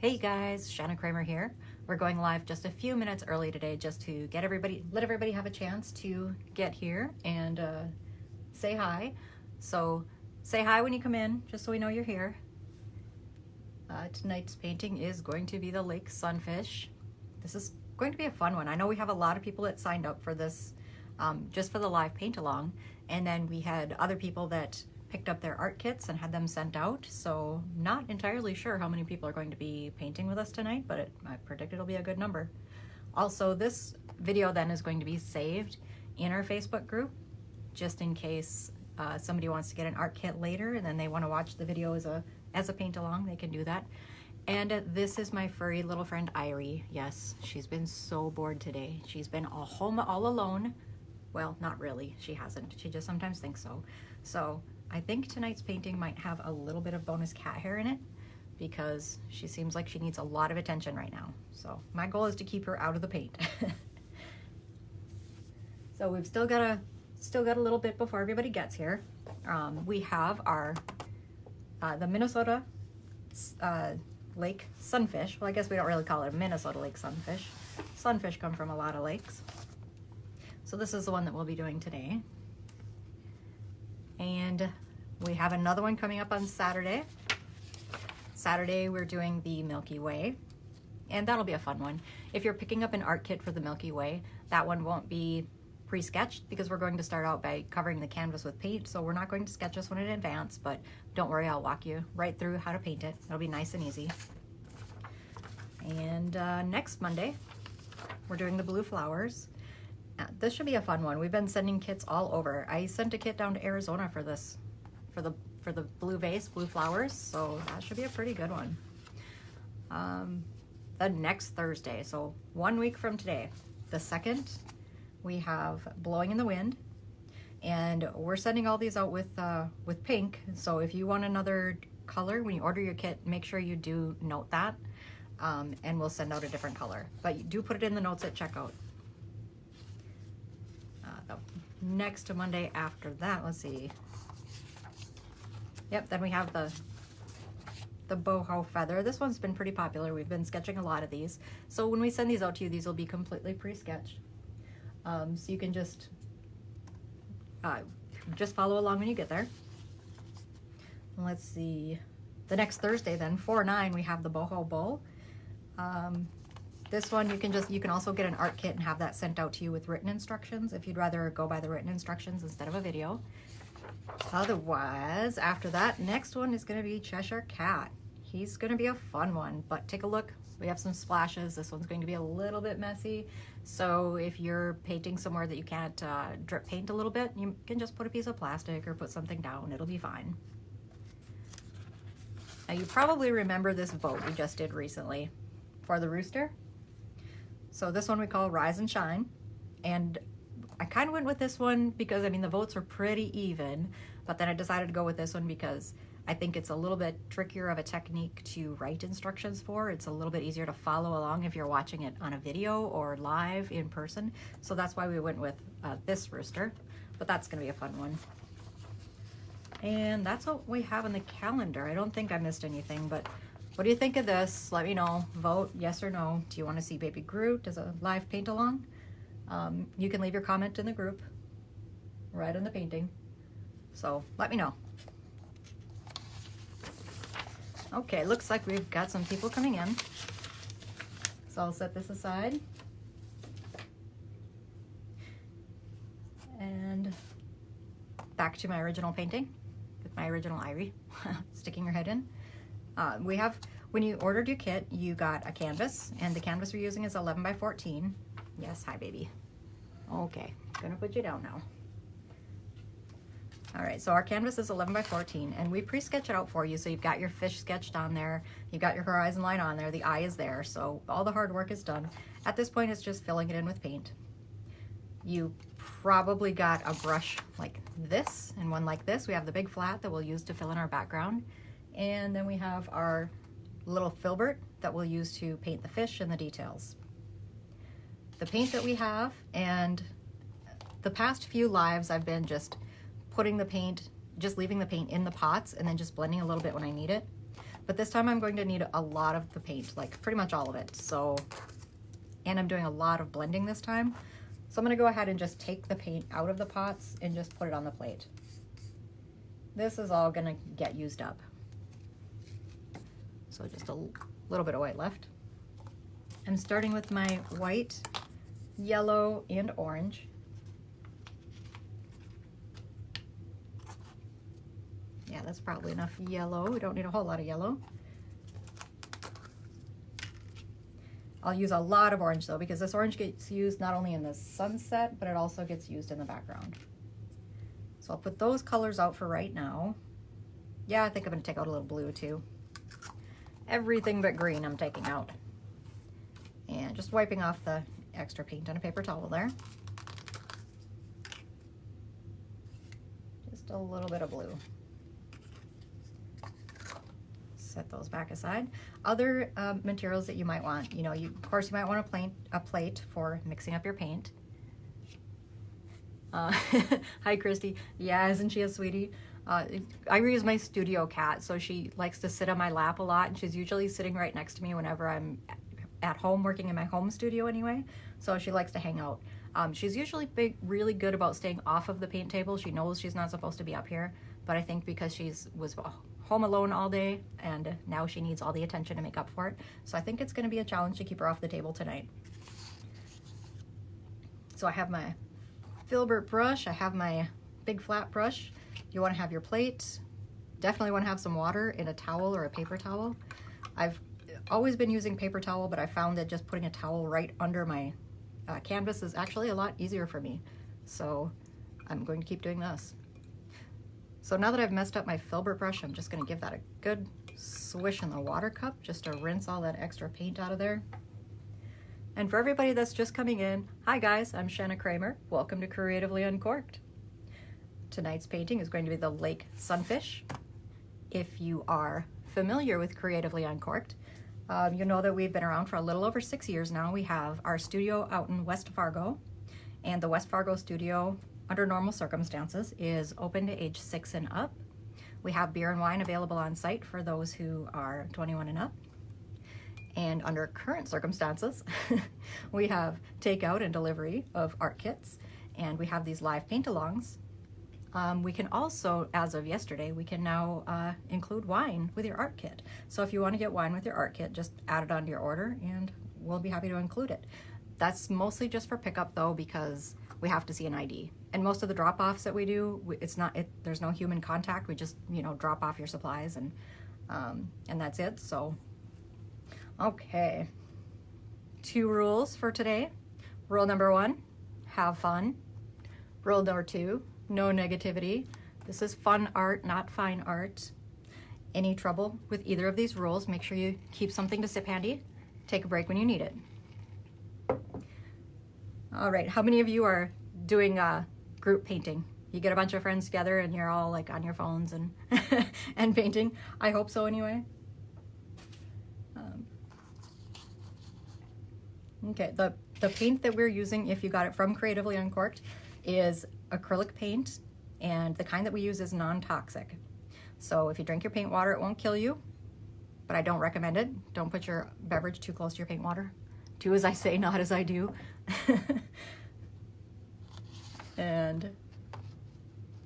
Hey guys, Shanna Cramer here. We're going live just a few minutes early today just to let everybody have a chance to get here and say hi. So say hi when you come in, just so we know you're here. Tonight's painting is going to be the Lake Sunfish. This is going to be a fun one. I know we have a lot of people that signed up for this just for the live paint along, and then we had other people that picked up their art kits and had them sent out, so not entirely sure how many people are going to be painting with us tonight, but I predict it'll be a good number. Also, this video then is going to be saved in our Facebook group, just in case somebody wants to get an art kit later and then they want to watch the video as a paint along, they can do that. And this is my furry little friend Irie. Yes, she's been so bored today. She's been home all alone. Well, not really, she hasn't. She just sometimes thinks so. So I think tonight's painting might have a little bit of bonus cat hair in it because she seems like she needs a lot of attention right now. So my goal is to keep her out of the paint. So we've still got a little bit before everybody gets here. We have our the Minnesota Lake Sunfish. Well, I guess we don't really call it a Minnesota Lake Sunfish. Sunfish come from a lot of lakes. So this is the one that we'll be doing today. And we have another one coming up on Saturday. Saturday we're doing the Milky Way, and that'll be a fun one. If you're picking up an art kit for the Milky Way, that one won't be pre-sketched because we're going to start out by covering the canvas with paint, so we're not going to sketch this one in advance, but don't worry, I'll walk you right through how to paint it. It'll be nice and easy. And next Monday, we're doing the blue flowers. This should be a fun one. We've been sending kits all over. I sent a kit down to Arizona for this, for the blue vase, blue flowers, so that should be a pretty good one. The next Thursday, so 1 week from today, the 2nd, we have Blowing in the Wind, and we're sending all these out with pink. So if you want another color when you order your kit, make sure you do note that, and we'll send out a different color. But you do put it in the notes at checkout. Next Monday after that, let's see. Yep, then we have the boho feather. This one's been pretty popular. We've been sketching a lot of these. So when we send these out to you, these will be completely pre-sketched. So you can just follow along when you get there. Let's see. The next Thursday then, 4/9, we have the Boho Bowl. This one you can also get an art kit and have that sent out to you with written instructions if you'd rather go by the written instructions instead of a video. Otherwise, after that, next one is going to be Cheshire Cat. He's going to be a fun one, but take a look. We have some splashes. This one's going to be a little bit messy. So if you're painting somewhere that you can't drip paint a little bit, you can just put a piece of plastic or put something down. It'll be fine. Now you probably remember this vote we just did recently for the rooster. So this one we call Rise and Shine, and I kind of went with this one because, I mean, the votes are pretty even, but then I decided to go with this one because I think it's a little bit trickier of a technique to write instructions for. It's a little bit easier to follow along if you're watching it on a video or live in person. So that's why we went with this rooster, but that's going to be a fun one. And that's what we have on the calendar. I don't think I missed anything, but what do you think of this? Let me know. Vote yes or no. Do you want to see Baby Groot as a live paint along? You can leave your comment in the group right on the painting. So let me know. Okay, looks like we've got some people coming in. So I'll set this aside. And back to my original painting with my original Irie sticking her head in. We have, when you ordered your kit, you got a canvas, and the canvas we're using is 11 by 14. Yes, hi baby. Okay, gonna put you down now. All right, so our canvas is 11 by 14, and we pre-sketch it out for you. So you've got your fish sketched on there, you've got your horizon line on there, the eye is there, so all the hard work is done. At this point, it's just filling it in with paint. You probably got a brush like this and one like this. We have the big flat that we'll use to fill in our background. And then we have our little Filbert that we'll use to paint the fish and the details. The paint that we have, and the past few lives I've been just putting the paint, just leaving the paint in the pots and then just blending a little bit when I need it. But this time I'm going to need a lot of the paint, like pretty much all of it. So, and I'm doing a lot of blending this time. So I'm gonna go ahead and just take the paint out of the pots and just put it on the plate. This is all gonna get used up. So just a little bit of white left. I'm starting with my white, yellow, and orange. Yeah, that's probably enough yellow. We don't need a whole lot of yellow. I'll use a lot of orange though, because this orange gets used not only in the sunset, but it also gets used in the background. So I'll put those colors out for right now. Yeah, I think I'm gonna take out a little blue too. Everything but green I'm taking out. And just wiping off the extra paint on a paper towel there. Just a little bit of blue. Set those back aside. Other materials that you might want, you know, of course you might want a plate for mixing up your paint. Hi Christy. Yeah, isn't she a sweetie? Irie is my studio cat, so she likes to sit on my lap a lot, and she's usually sitting right next to me whenever I'm at home working in my home studio anyway, so she likes to hang out. She's usually really good about staying off of the paint table. She knows she's not supposed to be up here, but I think because was home alone all day and now she needs all the attention to make up for it, so I think it's going to be a challenge to keep her off the table tonight. So I have my Filbert brush, I have my big flat brush. You want to have your plate, definitely want to have some water in a towel or a paper towel. I've always been using paper towel, but I found that just putting a towel right under my canvas is actually a lot easier for me, so I'm going to keep doing this. So now that I've messed up my Filbert brush, I'm just going to give that a good swish in the water cup just to rinse all that extra paint out of there. And for everybody that's just coming in, hi guys, I'm Shanna Cramer. Welcome to Creatively Uncorked. Tonight's painting is going to be the Lake Sunfish. If you are familiar with Creatively Uncorked, you know that we've been around for a little over 6 years now. We have our studio out in West Fargo, and the West Fargo studio, under normal circumstances, is open to age 6 and up. We have beer and wine available on site for those who are 21 and up. And under current circumstances, we have takeout and delivery of art kits, and we have these live paint-alongs. We can also, as of yesterday, we can now include wine with your art kit. So if you want to get wine with your art kit, just add it onto your order and we'll be happy to include it. That's mostly just for pickup though, because we have to see an ID. And most of the drop-offs that we do, there's no human contact. We just, you know, drop off your supplies and that's it. So, okay. 2 rules for today. Rule number 1, have fun. Rule number 2, no negativity. This is fun art, not fine art. Any trouble with either of these rules, make sure you keep something to sip handy. Take a break when you need it. All right, how many of you are doing group painting? You get a bunch of friends together and you're all like on your phones and and painting? I hope so anyway. Okay, the paint that we're using, if you got it from Creatively Uncorked, is acrylic paint, and the kind that we use is non-toxic. So if you drink your paint water, it won't kill you, but I don't recommend it. Don't put your beverage too close to your paint water. Do as I say, not as I do. And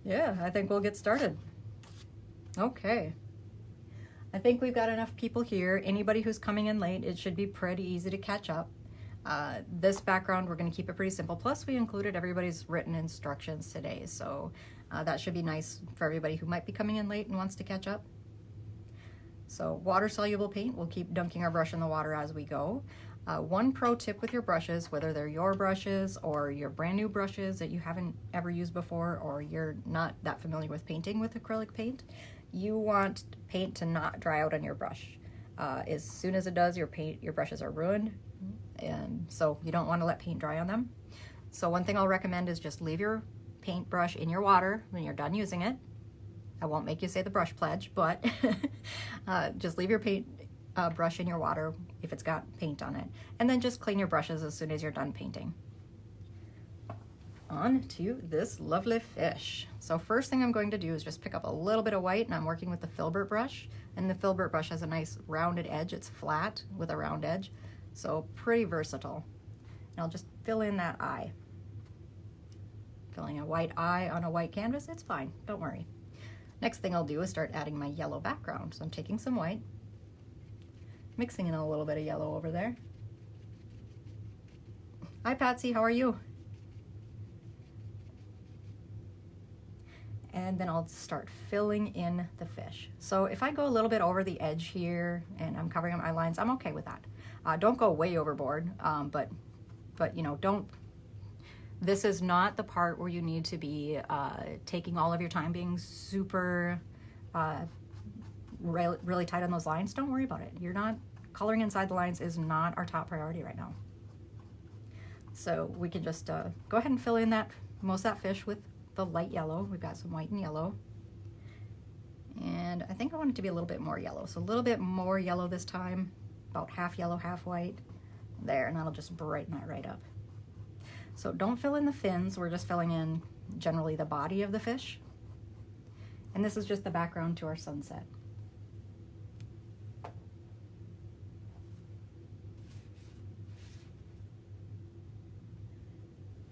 yeah, I think we'll get started. Okay. I think we've got enough people here. Anybody who's coming in late, it should be pretty easy to catch up. This background, we're going to keep it pretty simple. Plus, we included everybody's written instructions today, so that should be nice for everybody who might be coming in late and wants to catch up. So water-soluble paint, we'll keep dunking our brush in the water as we go. One pro tip with your brushes, whether they're your brushes or your brand new brushes that you haven't ever used before, or you're not that familiar with painting with acrylic paint, you want paint to not dry out on your brush. As soon as it does, your brushes are ruined, and so you don't want to let paint dry on them. So one thing I'll recommend is just leave your paintbrush in your water when you're done using it. I won't make you say the brush pledge, but just leave your paint brush in your water if it's got paint on it, and then just clean your brushes as soon as you're done painting. on to this lovely fish. So first thing I'm going to do is just pick up a little bit of white, and I'm working with the Filbert brush. And the Filbert brush has a nice rounded edge. It's flat with a round edge, so pretty versatile. And I'll just fill in that eye. Filling a white eye on a white canvas, it's fine, don't worry. Next thing I'll do is start adding my yellow background. So I'm taking some white, mixing in a little bit of yellow over there. Hi Patsy, how are you? And then I'll start filling in the fish. So if I go a little bit over the edge here and I'm covering up my lines, I'm okay with that. Don't go way overboard, but you know, don't. This is not the part where you need to be taking all of your time being super really tight on those lines. Don't worry about it. You're not coloring inside the lines is not our top priority right now. So we can just go ahead and fill in that most of that fish with the light yellow. We've got some white and yellow. And I think I want it to be a little bit more yellow. So a little bit more yellow this time, about half yellow, half white. There, and that'll just brighten that right up. So don't fill in the fins, we're just filling in generally the body of the fish. And this is just the background to our sunset.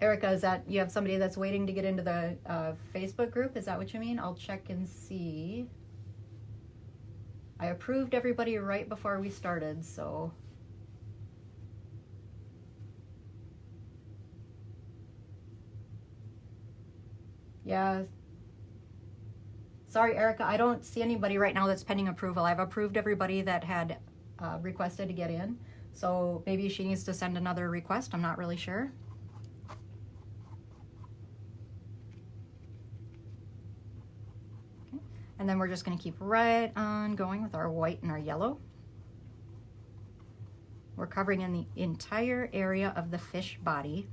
Erica, is that, you have somebody that's waiting to get into the Facebook group? Is that what you mean? I'll check and see. I approved everybody right before we started, so. Yeah. Sorry, Erica, I don't see anybody right now that's pending approval. I've approved everybody that had requested to get in. So maybe she needs to send another request. I'm not really sure. Okay. And then we're just going to keep right on going with our white and our yellow. We're covering in the entire area of the fish body,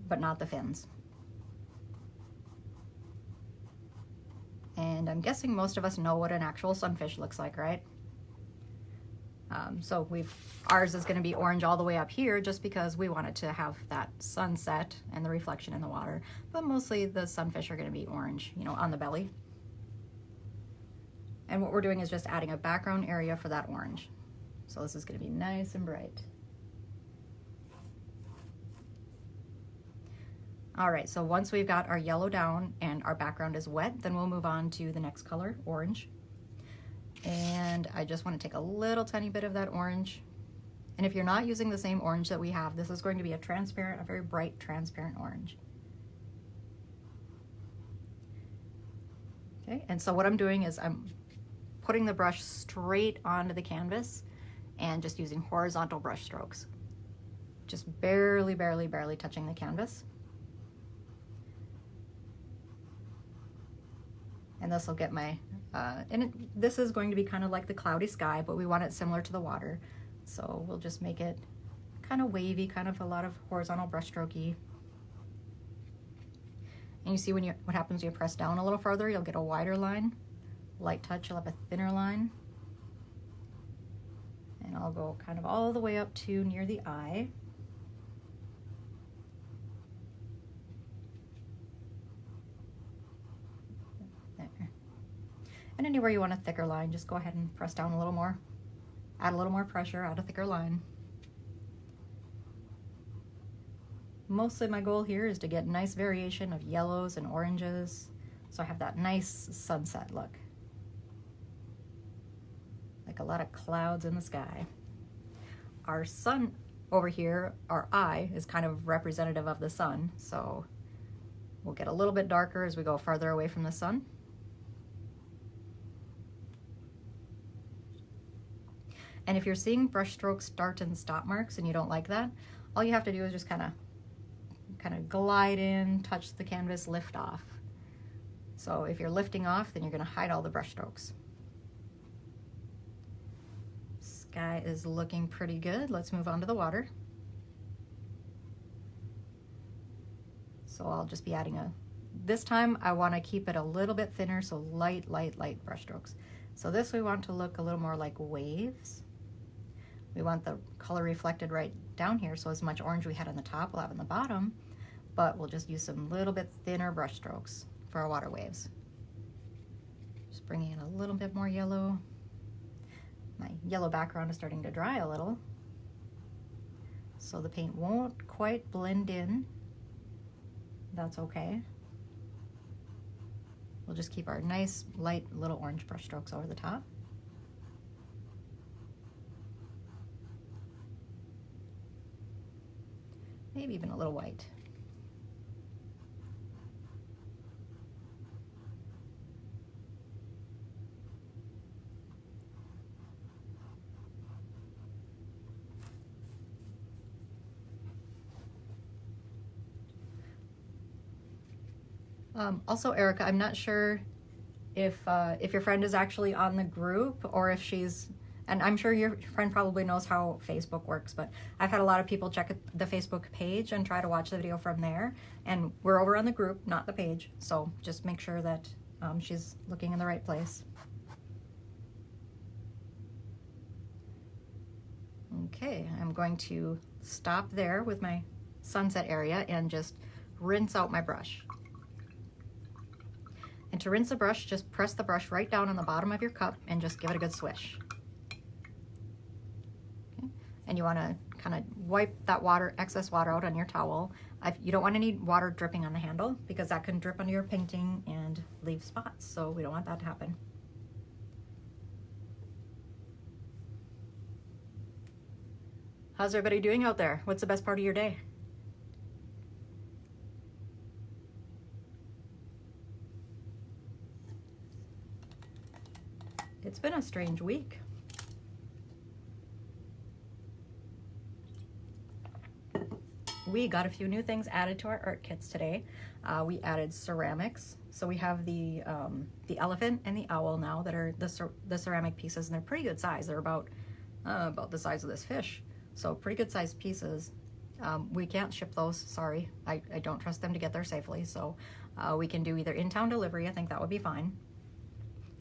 but not the fins. And I'm guessing most of us know what an actual sunfish looks like, right? So ours is going to be orange all the way up here just because we want it to have that sunset and the reflection in the water. But mostly the sunfish are going to be orange, you know, on the belly. And what we're doing is just adding a background area for that orange. So this is going to be nice and bright. All right, so once we've got our yellow down and our background is wet, then we'll move on to the next color, orange. And I just want to take a little tiny bit of that orange. And if you're not using the same orange that we have, this is going to be a transparent, a very bright transparent orange. Okay, and so what I'm doing is I'm putting the brush straight onto the canvas and just using horizontal brush strokes. Just barely, barely, barely touching the canvas. And this will get my, this is going to be kind of like the cloudy sky, but we want it similar to the water. So we'll just make it kind of wavy, kind of a lot of horizontal brush strokey. And you see when what happens when you press down a little further, you'll get a wider line. Light touch, you'll have a thinner line. And I'll go kind of all the way up to near the eye. And anywhere you want a thicker line, just go ahead and press down a little more. Add a little more pressure, add a thicker line. Mostly my goal here is to get nice variation of yellows and oranges, so I have that nice sunset look. Like a lot of clouds in the sky. Our sun over here, our eye, is kind of representative of the sun, so we'll get a little bit darker as we go farther away from the sun. And if you're seeing brush strokes start and stop marks and you don't like that, all you have to do is just kind of glide in, touch the canvas, lift off. So if you're lifting off, then you're going to hide all the brush strokes. Sky is looking pretty good. Let's move on to the water. So I'll just be adding this time I want to keep it a little bit thinner, so light, light, light brush strokes. So this we want to look a little more like waves. We want the color reflected right down here, so as much orange we had on the top, we'll have on the bottom. but we'll just use some little bit thinner brush strokes for our water waves. Just bringing in a little bit more yellow. My yellow background is starting to dry a little, so the paint won't quite blend in. That's okay. We'll just keep our nice light little orange brush strokes over the top. Maybe even a little white. Also, Erica, I'm not sure if your friend is actually on the group or if she's, and I'm sure your friend probably knows how Facebook works, but I've had a lot of people check the Facebook page and try to watch the video from there, and we're over on the group, not the page, so just make sure that she's looking in the right place. Okay, I'm going to stop there with my sunset area and just rinse out my brush. And to rinse the brush, just press the brush right down on the bottom of your cup and just give it a good swish. Okay. And you want to kind of wipe that excess water out on your towel. You don't want any water dripping on the handle because that can drip onto your painting and leave spots, so we don't want that to happen. How's everybody doing out there? What's the best part of your day? It's been a strange week. We got a few new things added to our art kits today. We added ceramics. So we have the elephant and the owl now that are the ceramic pieces, and they're pretty good size. They're about the size of this fish. So pretty good sized pieces. We can't ship those, sorry. I don't trust them to get there safely. So we can do either in-town delivery, I think that would be fine.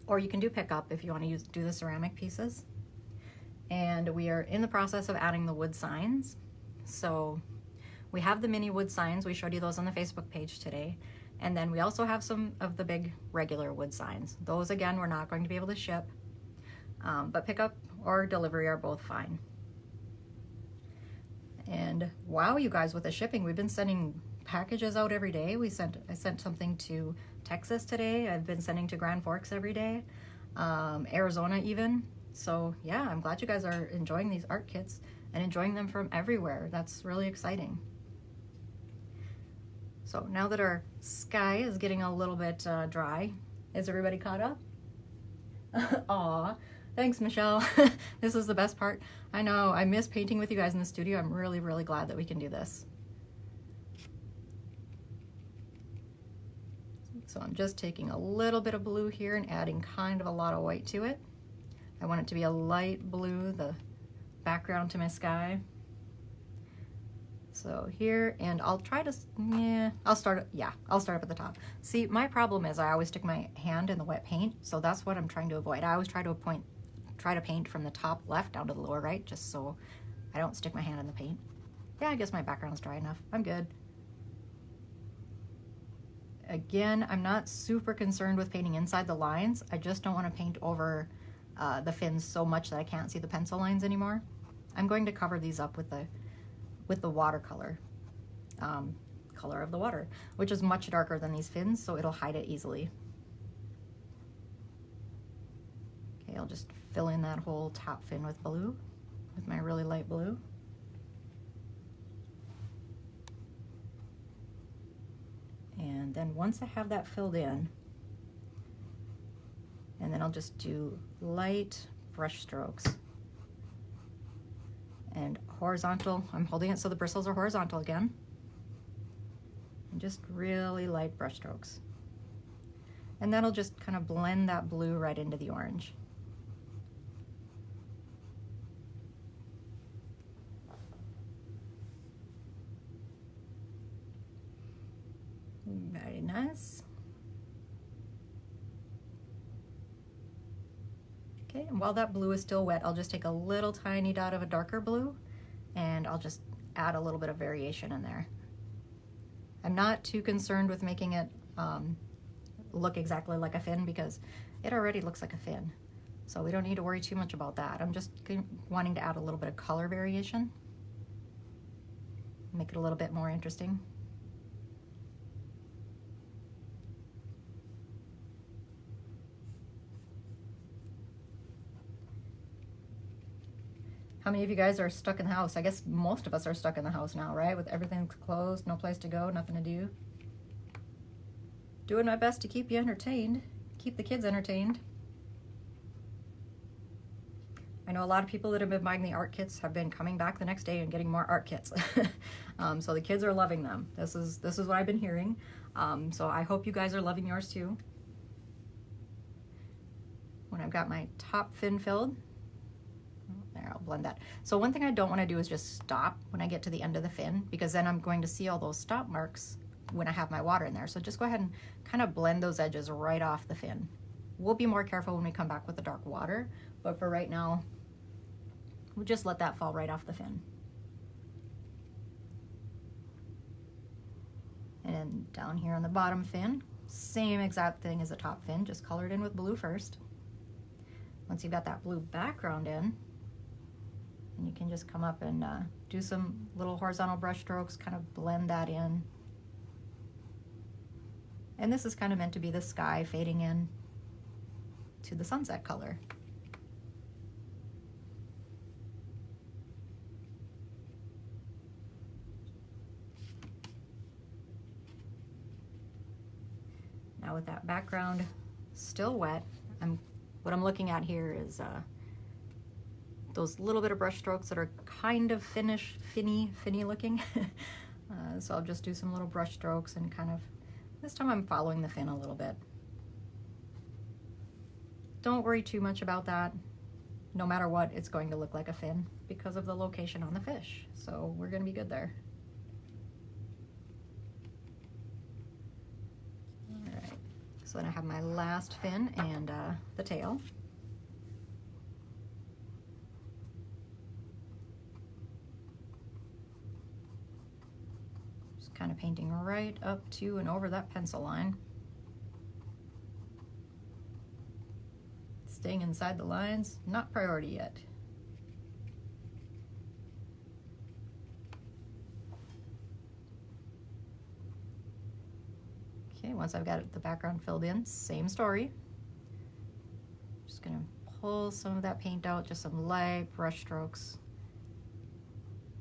Or you can do pickup if you want to do the ceramic pieces. And we are in the process of adding the wood signs. So we have the mini wood signs. We showed you those on the Facebook page today. And then we also have some of the big regular wood signs. Those, again, we're not going to be able to ship. But pickup or delivery are both fine. And wow, you guys, with the shipping, we've been sending packages out every day. I sent something to Texas today. I've been sending to Grand Forks every day, Arizona even. So yeah, I'm glad you guys are enjoying these art kits and enjoying them from everywhere. That's really exciting. So now that our sky is getting a little bit dry, is everybody caught up? Aw, thanks, Michelle. This is the best part. I know, I miss painting with you guys in the studio. I'm really, really glad that we can do this. So I'm just taking a little bit of blue here and adding kind of a lot of white to it. I want it to be a light blue, the background to my sky. So here, and I'll try to, I'll start up at the top. See, my problem is I always stick my hand in the wet paint, so that's what I'm trying to avoid. I always try to paint from the top left down to the lower right, just so I don't stick my hand in the paint. Yeah, I guess my background's dry enough. I'm good. Again, I'm not super concerned with painting inside the lines. I just don't want to paint over the fins so much that I can't see the pencil lines anymore. I'm going to cover these up with the watercolor color of the water, which is much darker than these fins, so it'll hide it easily. Okay, I'll just fill in that whole top fin with blue, with my really light blue. And then once I have that filled in, and then I'll just do light brush strokes and horizontal. I'm holding it so the bristles are horizontal again. And just really light brush strokes. And that'll just kind of blend that blue right into the orange. Very nice. Okay, and while that blue is still wet, I'll just take a little tiny dot of a darker blue and I'll just add a little bit of variation in there. I'm not too concerned with making it look exactly like a fin because it already looks like a fin. So we don't need to worry too much about that. I'm just wanting to add a little bit of color variation. Make it a little bit more interesting. How many of you guys are stuck in the house? I guess most of us are stuck in the house now, right? With everything closed, no place to go, nothing to do. Doing my best to keep you entertained, keep the kids entertained. I know a lot of people that have been buying the art kits have been coming back the next day and getting more art kits. So the kids are loving them. This is what I've been hearing. So I hope you guys are loving yours too. When I've got my top fin filled, there, I'll blend that. So one thing I don't want to do is just stop when I get to the end of the fin, because then I'm going to see all those stop marks when I have my water in there. So just go ahead and kind of blend those edges right off the fin. We'll be more careful when we come back with the dark water, but for right now, we'll just let that fall right off the fin. And then down here on the bottom fin, same exact thing as the top fin, just colored in with blue first. Once you've got that blue background in, and you can just come up and do some little horizontal brush strokes, kind of blend that in. And this is kind of meant to be the sky fading in to the sunset color. Now with that background still wet, what I'm looking at here is those little bit of brush strokes that are kind of finny looking. So I'll just do some little brush strokes and kind of, this time I'm following the fin a little bit. Don't worry too much about that. No matter what, it's going to look like a fin because of the location on the fish. So we're gonna be good there. All right, so then I have my last fin and the tail. Kind of painting right up to and over that pencil line. Staying inside the lines, not priority yet. Okay, once I've got the background filled in, same story. Just gonna pull some of that paint out, just some light brush strokes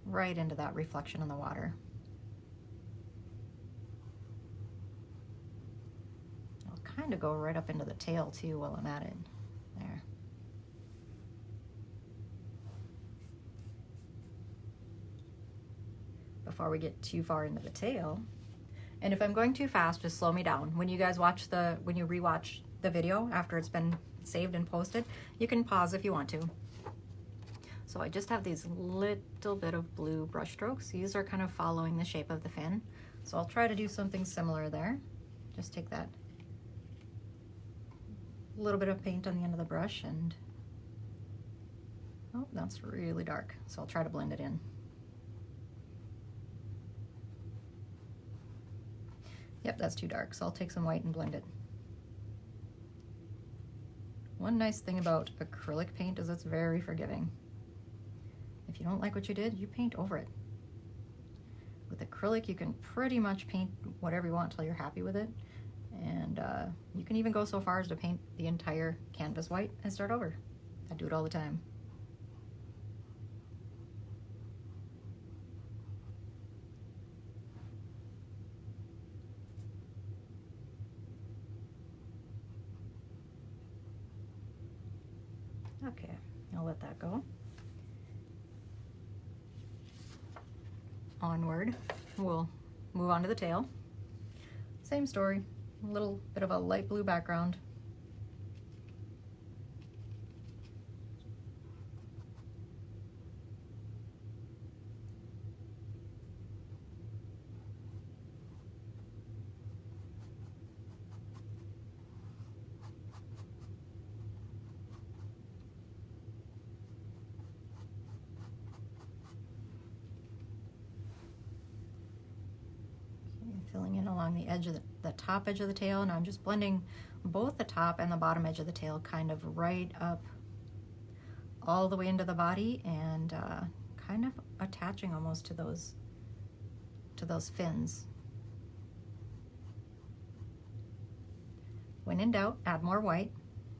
right into that reflection in the water. Kind of go right up into the tail too while I'm at it. There. Before we get too far into the tail, and if I'm going too fast, just slow me down. When you guys when you rewatch the video after it's been saved and posted, you can pause if you want to. So I just have these little bit of blue brush strokes. These are kind of following the shape of the fin. So I'll try to do something similar there. Just take that little bit of paint on the end of the brush and, oh, that's really dark. So I'll try to blend it in. Yep, that's too dark. So I'll take some white and blend it. One nice thing about acrylic paint is it's very forgiving. If you don't like what you did, you paint over it. With acrylic, you can pretty much paint whatever you want until you're happy with it. And you can even go so far as to paint the entire canvas white and start over. I do it all the time. Okay, I'll let that go. Onward, we'll move on to the tail. Same story. A little bit of a light blue background. filling in along the edge of the top edge of the tail. Now I'm just blending both the top and the bottom edge of the tail kind of right up all the way into the body, and kind of attaching almost to those fins. When in doubt, add more white.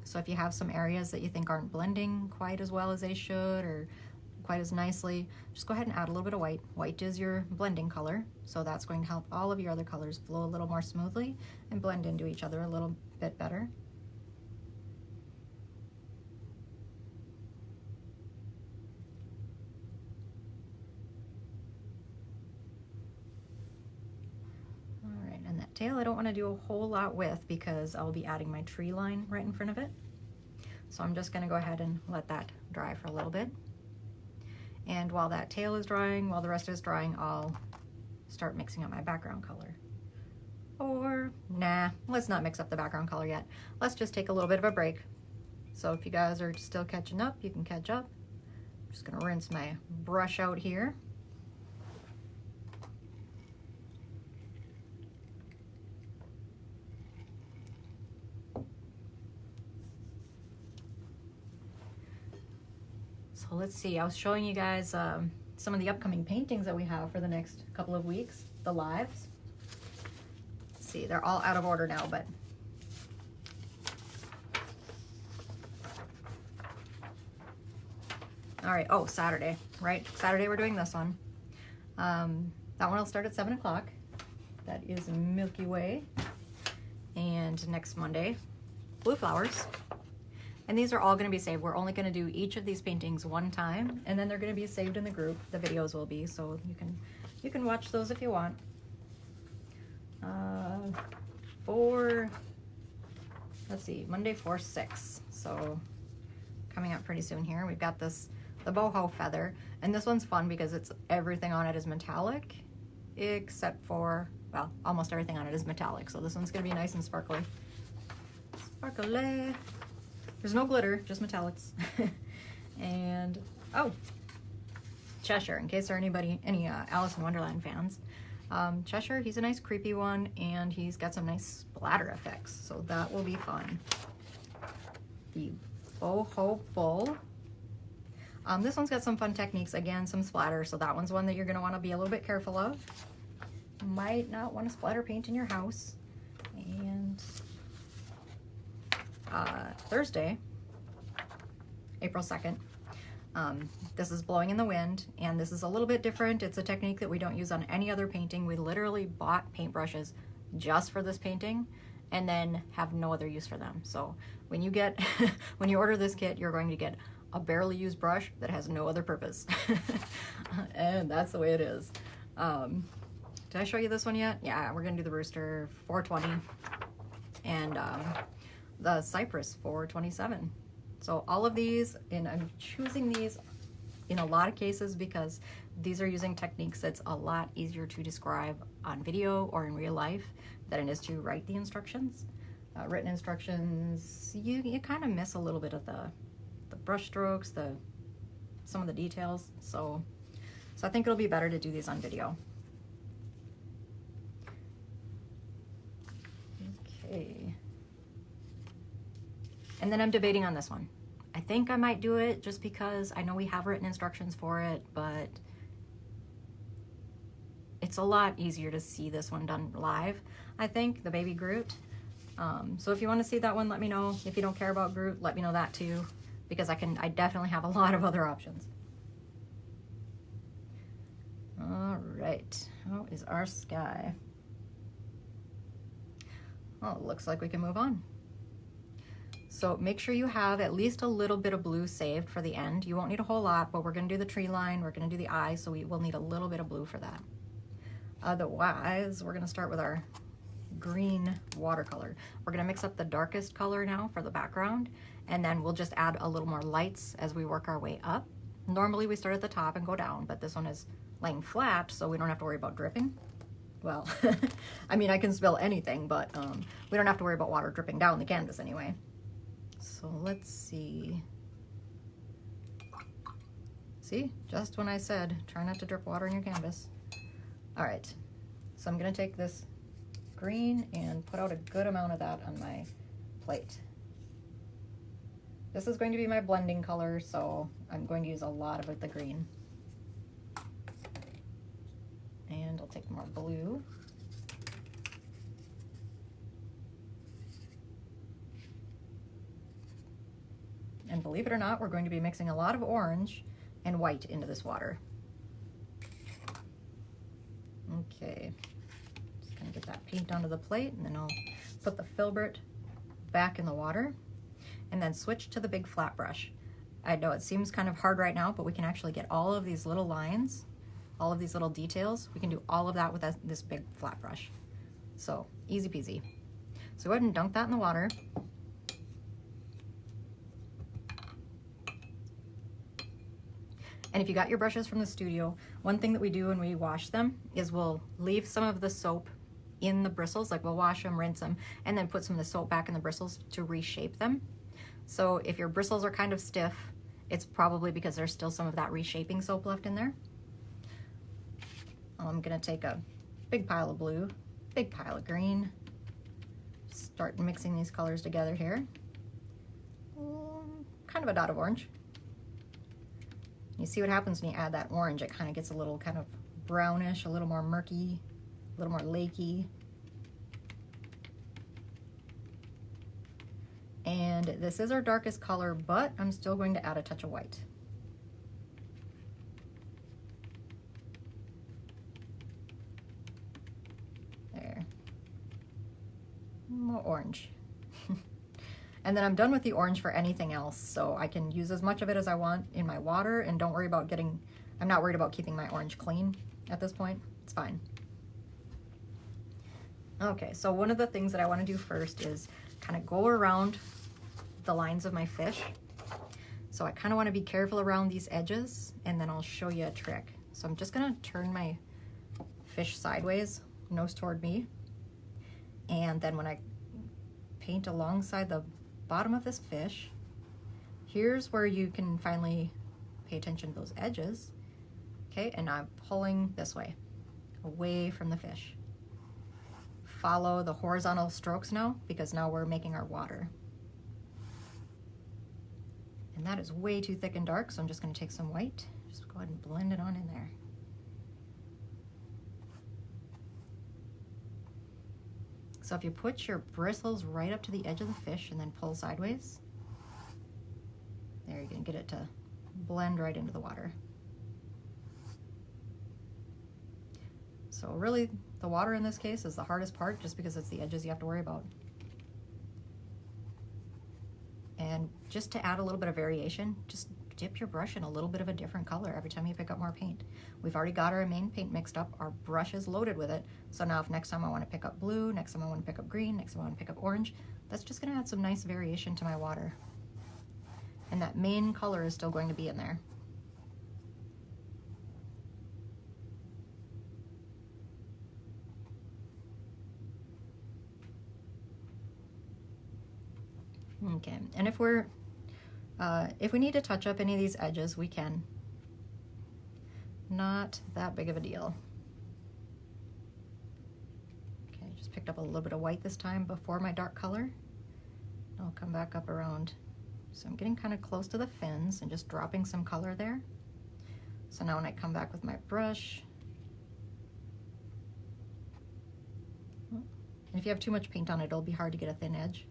So if you have some areas that you think aren't blending quite as well as they should or quite as nicely, just go ahead and add a little bit of white. White is your blending color, so that's going to help all of your other colors flow a little more smoothly and blend into each other a little bit better. And that tail I don't want to do a whole lot with because I'll be adding my tree line right in front of it. So I'm just going to go ahead and let that dry for a little bit. And while that tail is drying, while the rest is drying, I'll start mixing up my background color. Or, nah, let's not mix up the background color yet. Let's just take a little bit of a break. So if you guys are still catching up, you can catch up. I'm just going to rinse my brush out here. So let's see, I was showing you guys some of the upcoming paintings that we have for the next couple of weeks, the lives. Let's see, they're all out of order now, but all right, oh, Saturday, right? Saturday we're doing this one. That one will start at 7 o'clock. That is Milky Way. And next Monday, Blue Flowers. And these are all going to be saved. We're only going to do each of these paintings one time, and then they're going to be saved in the group. The videos will be, so you can watch those if you want. Let's see, Monday 4/6. So coming up pretty soon here. We've got the boho feather, and this one's fun because it's everything on it is metallic, except for, well, almost everything on it is metallic. So this one's going to be nice and sparkly. Sparkly. There's no glitter, just metallics. And, oh, Cheshire, in case there are any Alice in Wonderland fans. Cheshire, he's a nice creepy one, and he's got some nice splatter effects, so that will be fun. The Boho Bowl. This one's got some fun techniques, again, some splatter, so that one's one that you're going to want to be a little bit careful of. You might not want to splatter paint in your house. And Thursday, April 2nd. This is Blowing in the Wind, and this is a little bit different. It's a technique that we don't use on any other painting. We literally bought paintbrushes just for this painting and then have no other use for them. So when you get, when you order this kit, you're going to get a barely used brush that has no other purpose. And that's the way it is. Did I show you this one yet? Yeah, we're gonna do the Rooster 420 and the Cypress 427. So all of these, and I'm choosing these in a lot of cases because these are using techniques that's a lot easier to describe on video or in real life than it is to write the instructions. Written instructions, you kind of miss a little bit of the brush strokes, some of the details. So I think it'll be better to do these on video. Okay. And then I'm debating on this one. I think I might do it just because I know we have written instructions for it, but it's a lot easier to see this one done live, I think, the baby Groot. So if you want to see that one, let me know. If you don't care about Groot, let me know that too, because I definitely have a lot of other options. All right, how is our sky? Well, it looks like we can move on. So make sure you have at least a little bit of blue saved for the end. You won't need a whole lot, but we're going to do the tree line, we're going to do the eye, so we will need a little bit of blue for that. Otherwise, we're going to start with our green watercolor. We're going to mix up the darkest color now for the background, and then we'll just add a little more lights as we work our way up. Normally we start at the top and go down, but this one is laying flat, so we don't have to worry about dripping. Well, I mean, I can spill anything, but we don't have to worry about water dripping down the canvas anyway. So let's see. See, just when I said try not to drip water in your canvas. All right, so I'm gonna take this green and put out a good amount of that on my plate. This is going to be my blending color, so I'm going to use a lot of the green. And I'll take more blue. And believe it or not, we're going to be mixing a lot of orange and white into this water. Okay, just gonna get that paint onto the plate, and then I'll put the Filbert back in the water and then switch to the big flat brush. I know it seems kind of hard right now, but we can actually get all of these little lines, all of these little details. We can do all of that with this big flat brush. So easy peasy. So go ahead and dunk that in the water. And if you got your brushes from the studio, one thing that we do when we wash them is we'll leave some of the soap in the bristles, like we'll wash them, rinse them, and then put some of the soap back in the bristles to reshape them. So if your bristles are kind of stiff, it's probably because there's still some of that reshaping soap left in there. I'm gonna take a big pile of blue, big pile of green, start mixing these colors together here. Kind of a dot of orange. You see what happens when you add that orange, it kind of gets a little kind of brownish, a little more murky, a little more lakey. And this is our darkest color, but I'm still going to add a touch of white. There. More orange. And then I'm done with the orange for anything else, so I can use as much of it as I want in my water, and don't worry about I'm not worried about keeping my orange clean at this point. It's fine. Okay, so one of the things that I want to do first is kind of go around the lines of my fish. So I kind of want to be careful around these edges, and then I'll show you a trick. So I'm just going to turn my fish sideways, nose toward me, and then when I paint alongside the bottom of this fish, here's where you can finally pay attention to those edges. Okay, and I'm pulling this way, away from the fish. Follow the horizontal strokes now, because now we're making our water. And that is way too thick and dark, so I'm just going to take some white, just go ahead and blend it on in there. So if you put your bristles right up to the edge of the fish and then pull sideways, there you can get it to blend right into the water. So really, the water in this case is the hardest part, just because it's the edges you have to worry about. And just to add a little bit of variation, just dip your brush in a little bit of a different color every time you pick up more paint. We've already got our main paint mixed up, our brush is loaded with it, so now if next time I want to pick up blue, next time I want to pick up green, next time I want to pick up orange, that's just going to add some nice variation to my water. And that main color is still going to be in there. Okay, and if we need to touch up any of these edges, we can. Not that big of a deal. Okay, just picked up a little bit of white this time before my dark color. I'll come back up around. So I'm getting kind of close to the fins and just dropping some color there. So now when I come back with my brush, and if you have too much paint on it, it'll be hard to get a thin edge.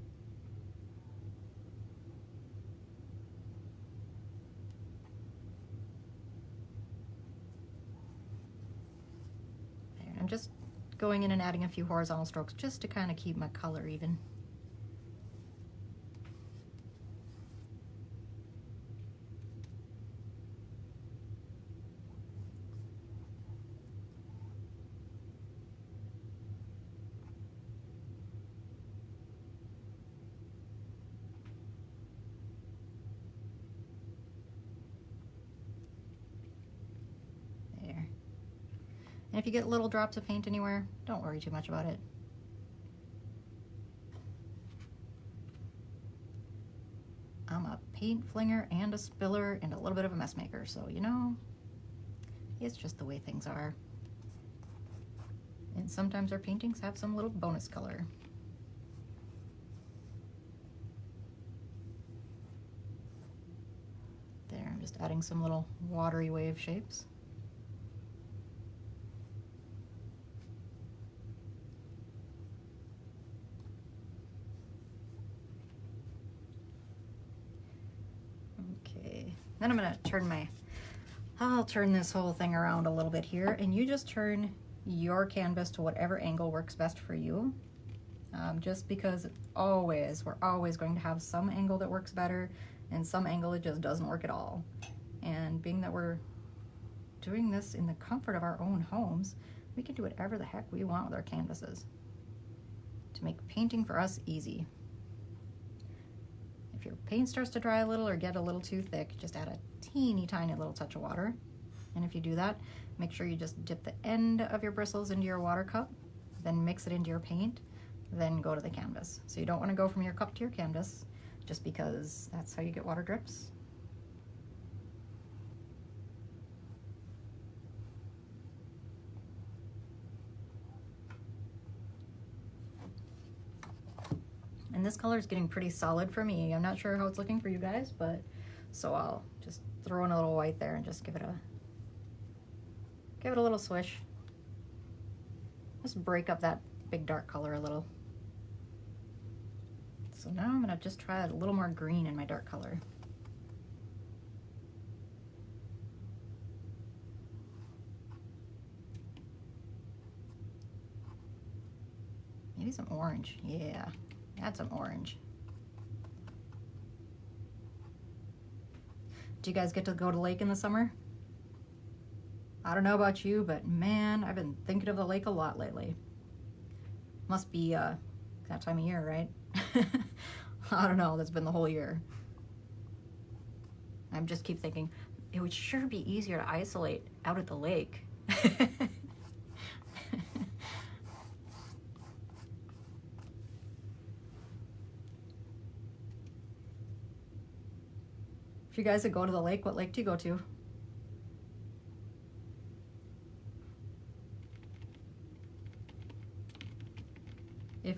I'm just going in and adding a few horizontal strokes just to kind of keep my color even. And if you get little drops of paint anywhere, don't worry too much about it. I'm a paint flinger and a spiller and a little bit of a mess maker, so you know, it's just the way things are. And sometimes our paintings have some little bonus color. There, I'm just adding some little watery wave shapes. Okay, then I'm gonna I'll turn this whole thing around a little bit here, and you just turn your canvas to whatever angle works best for you. Just because we're always going to have some angle that works better and some angle that just doesn't work at all. And being that we're doing this in the comfort of our own homes, we can do whatever the heck we want with our canvases to make painting for us easy. If your paint starts to dry a little or get a little too thick, just add a teeny tiny little touch of water. And if you do that, make sure you just dip the end of your bristles into your water cup, then mix it into your paint, then go to the canvas. So you don't want to go from your cup to your canvas, just because that's how you get water drips. And this color is getting pretty solid for me. I'm not sure how it's looking for you guys, but so I'll just throw in a little white there and just give it a little swish. Just break up that big dark color a little. So now I'm gonna just try a little more green in my dark color. Maybe some orange, yeah. Add some orange. Do you guys get to go to the lake in the summer? I don't know about you, but man, I've been thinking of the lake a lot lately. Must be that time of year, right? I don't know, that's been the whole year. I just keep thinking, it would sure be easier to isolate out at the lake. If you guys would go to the lake, what lake do you go to? If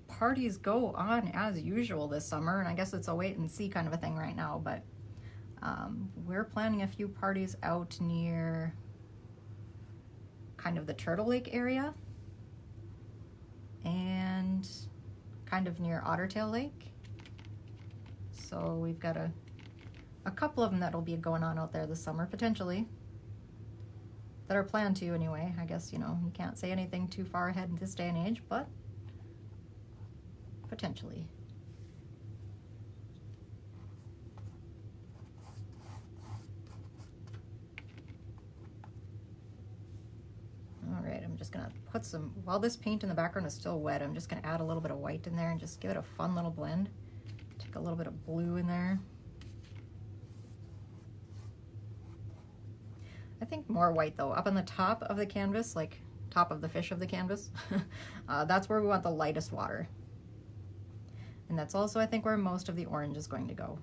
parties go on as usual this summer, and I guess it's a wait and see kind of a thing right now, but we're planning a few parties out near kind of the Turtle Lake area and kind of near Ottertail Lake. So we've got a couple of them that'll be going on out there this summer, potentially, that are planned to anyway. I guess, you know, you can't say anything too far ahead in this day and age, but potentially. All right, I'm just gonna put some, while this paint in the background is still wet, I'm just gonna add a little bit of white in there and just give it a fun little blend. Take a little bit of blue in there. I think more white though. Up on the top of the canvas, like top of the fish of the canvas, that's where we want the lightest water. And that's also, I think, where most of the orange is going to go.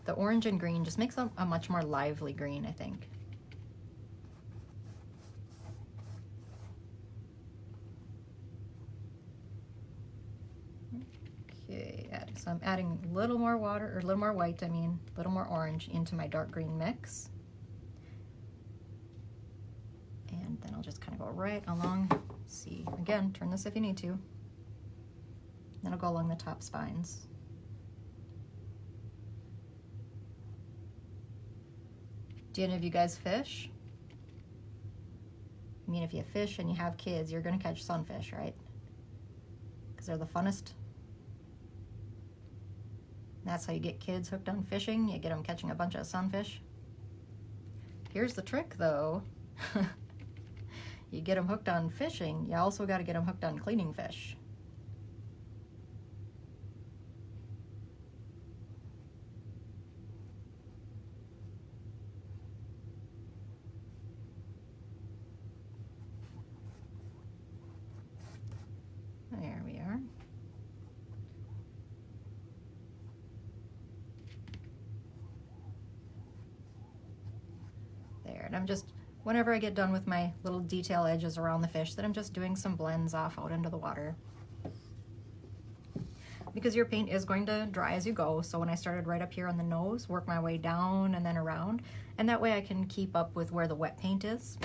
The orange and green just makes a much more lively green, I think. Okay, so I'm adding a little more water, or a little more white, I mean, a little more orange into my dark green mix. And then I'll just kind of go right along, see, again, turn this if you need to. Then I'll go along the top spines. Do any of you guys fish? I mean, if you fish and you have kids, you're gonna catch sunfish, right? Because they're the funnest. That's how you get kids hooked on fishing. You get them catching a bunch of sunfish. Here's the trick though. You get them hooked on fishing, you also got to get them hooked on cleaning fish. There we are. right, I'm just, whenever I get done with my little detail edges around the fish, then I'm just doing some blends off out into the water. Because your paint is going to dry as you go, so when I started right up here on the nose, work my way down and then around, and that way I can keep up with where the wet paint is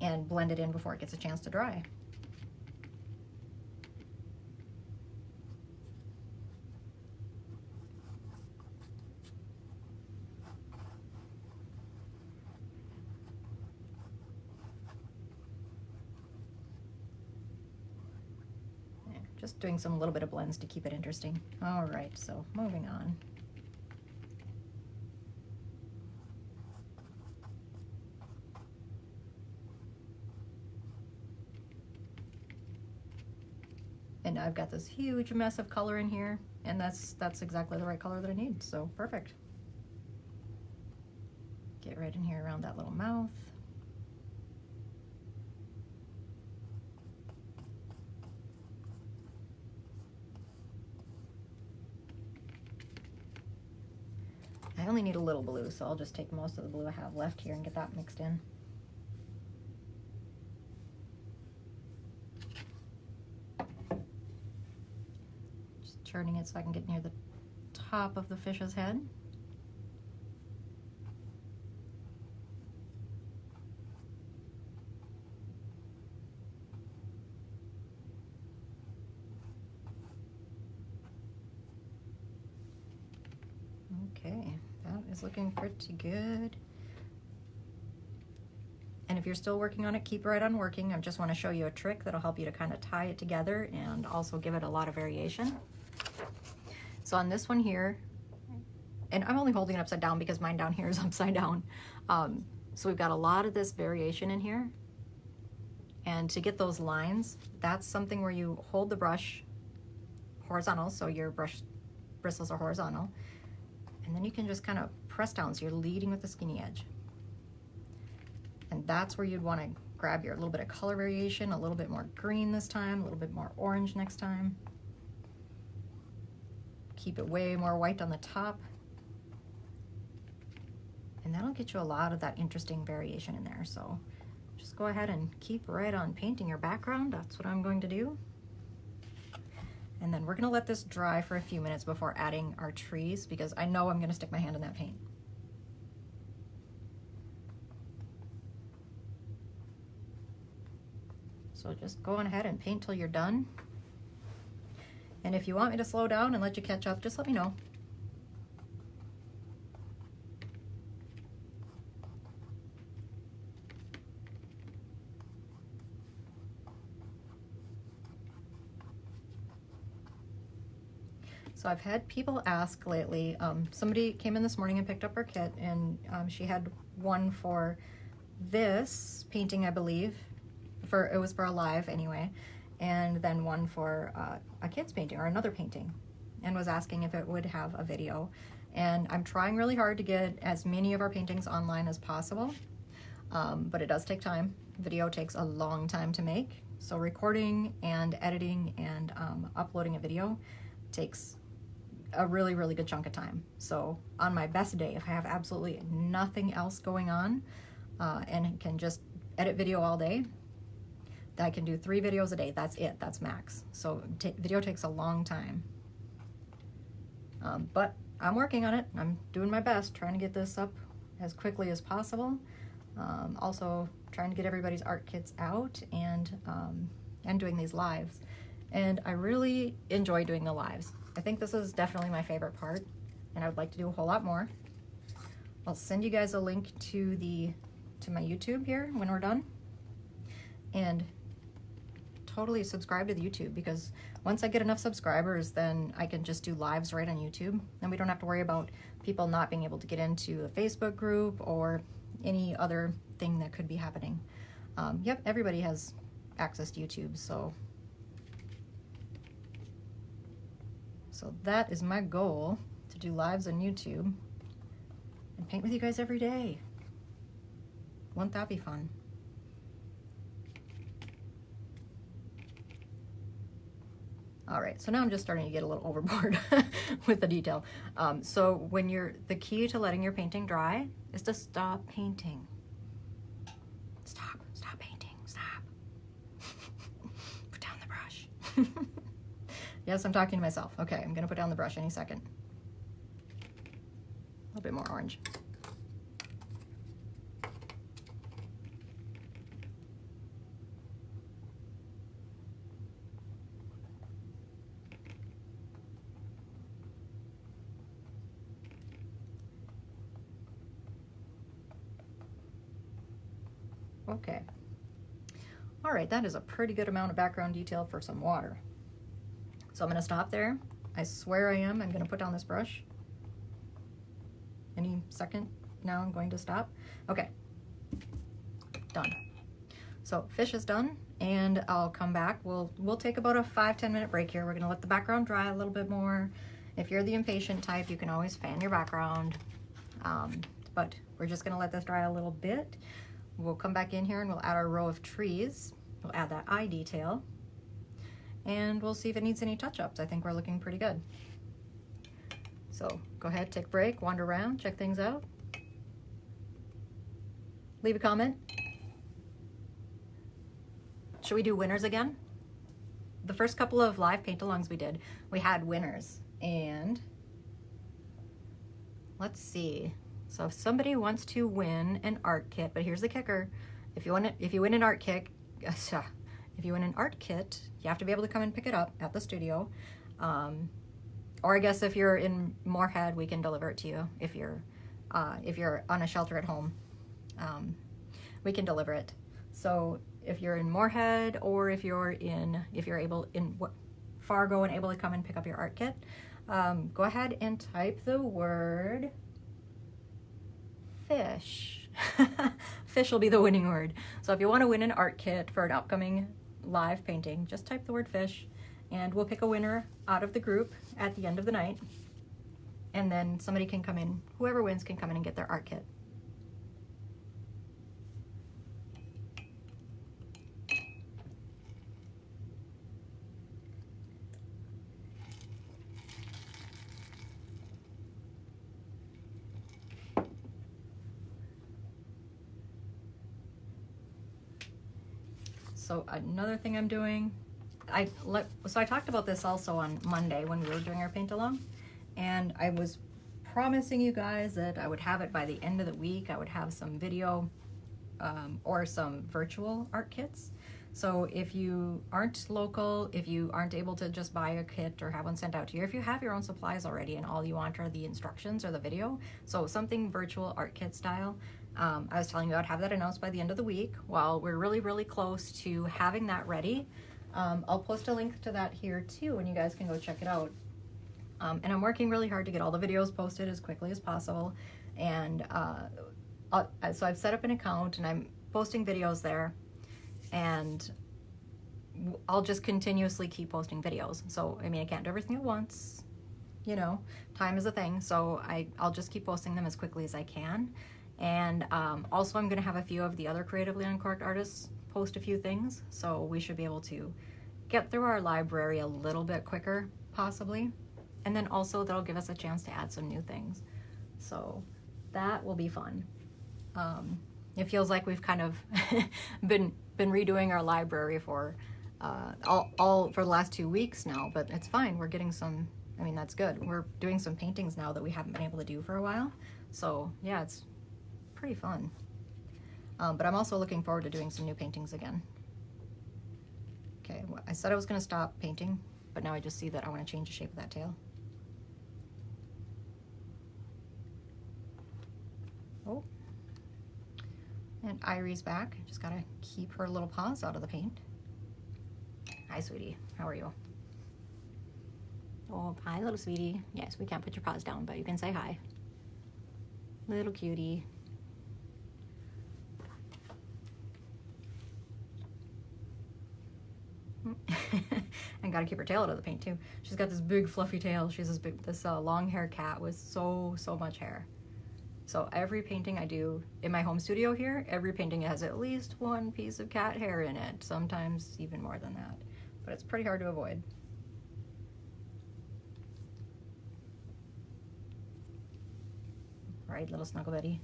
and blend it in before it gets a chance to dry. Just doing some little bit of blends to keep it interesting. All right, so moving on. And I've got this huge mess of color in here, and that's exactly the right color that I need, so perfect. Get right in here around that little mouth. I only need a little blue, so I'll just take most of the blue I have left here and get that mixed in. Just turning it so I can get near the top of the fish's head. Okay, that is looking pretty good. And if you're still working on it, keep right on working. I just want to show you a trick that'll help you to kind of tie it together and also give it a lot of variation. So on this one here, and I'm only holding it upside down because mine down here is upside down. So we've got a lot of this variation in here. And to get those lines, that's something where you hold the brush horizontal, so your brush bristles are horizontal. And then you can just kind of press down, so you're leading with the skinny edge. And that's where you'd want to grab your little bit of color variation, a little bit more green this time, a little bit more orange next time. Keep it way more white on the top. And that'll get you a lot of that interesting variation in there. So just go ahead and keep right on painting your background. That's what I'm going to do. And then we're gonna let this dry for a few minutes before adding our trees, because I know I'm gonna stick my hand in that paint. So just go on ahead and paint till you're done. And if you want me to slow down and let you catch up, just let me know. So I've had people ask lately, somebody came in this morning and picked up her kit, and she had one for this painting, I believe, it was for a live anyway, and then one for a kid's painting or another painting, and was asking if it would have a video. And I'm trying really hard to get as many of our paintings online as possible, but it does take time. Video takes a long time to make, so recording and editing and uploading a video takes a really, really good chunk of time. So on my best day, if I have absolutely nothing else going on and can just edit video all day, I can do 3 videos a day. That's it, that's max. So video takes a long time. But I'm working on it. I'm doing my best, trying to get this up as quickly as possible. Also trying to get everybody's art kits out and doing these lives. And I really enjoy doing the lives. I think this is definitely my favorite part, and I would like to do a whole lot more. I'll send you guys a link to my YouTube here when we're done. And totally subscribe to the YouTube, because once I get enough subscribers, then I can just do lives right on YouTube, and we don't have to worry about people not being able to get into a Facebook group or any other thing that could be happening. Yep, everybody has access to YouTube, so that is my goal, to do lives on YouTube and paint with you guys every day. Wouldn't that be fun? All right, so now I'm just starting to get a little overboard with the detail. So the key to letting your painting dry is to stop painting. Yes, I'm talking to myself. Okay, I'm gonna put down the brush any second. A little bit more orange. Okay. All right, that is a pretty good amount of background detail for some water. So I'm gonna stop there. I swear I am. I'm gonna put down this brush. Any second now I'm going to stop. Okay, done. So fish is done, and I'll come back. We'll take about a 5-10 minute break here. We're gonna let the background dry a little bit more. If you're the impatient type, you can always fan your background. But we're just gonna let this dry a little bit. We'll come back in here and we'll add our row of trees. We'll add that eye detail, and we'll see if it needs any touch-ups. I think we're looking pretty good. So go ahead, take a break, wander around, check things out. Leave a comment. Should we do winners again? The first couple of live paint-alongs we did, we had winners, and let's see. So if somebody wants to win an art kit, but here's the kicker: if you win an art kit, you have to be able to come and pick it up at the studio. Or I guess if you're in Moorhead, we can deliver it to you. If you're on a shelter at home, we can deliver it. So if you're in Moorhead, or if you're in Fargo and able to come and pick up your art kit, go ahead and type the word fish. Fish will be the winning word. So if you want to win an art kit for an upcoming live painting, just type the word fish, and we'll pick a winner out of the group at the end of the night, and then somebody can come in, whoever wins can come in and get their art kit. So another thing I'm doing, so I talked about this also on Monday when we were doing our paint along, and I was promising you guys that I would have it by the end of the week. I would have some video or some virtual art kits. So if you aren't local, if you aren't able to just buy a kit or have one sent out to you, if you have your own supplies already and all you want are the instructions or the video, so something virtual art kit style, I was telling you I'd have that announced by the end of the week. While we're really, really close to having that ready, I'll post a link to that here too, and you guys can go check it out. And I'm working really hard to get all the videos posted as quickly as possible. And so I've set up an account and I'm posting videos there, and I'll just continuously keep posting videos. So, I mean, I can't do everything at once, you know, time is a thing. So I'll just keep posting them as quickly as I can. And also I'm going to have a few of the other Creatively Uncorked artists post a few things, so we should be able to get through our library a little bit quicker, possibly. And then also that'll give us a chance to add some new things. So that will be fun. It feels like we've kind of been redoing our library for all for the last 2 weeks now, but it's fine. We're getting some, I mean, that's good. We're doing some paintings now that we haven't been able to do for a while. So yeah, it's pretty fun. But I'm also looking forward to doing some new paintings again. Okay, well, I said I was going to stop painting, but now I just see that I want to change the shape of that tail. Oh, and Irie's back. Just gotta keep her little paws out of the paint. Hi, sweetie. How are you? Oh, hi, little sweetie. Yes, we can't put your paws down, but you can say hi. Little cutie. And gotta keep her tail out of the paint too. She's got this big fluffy tail. She's this long hair cat with so much hair. So every painting I do in my home studio here, every painting has at least one piece of cat hair in it. Sometimes even more than that, but it's pretty hard to avoid. Right, little Snuggle Betty.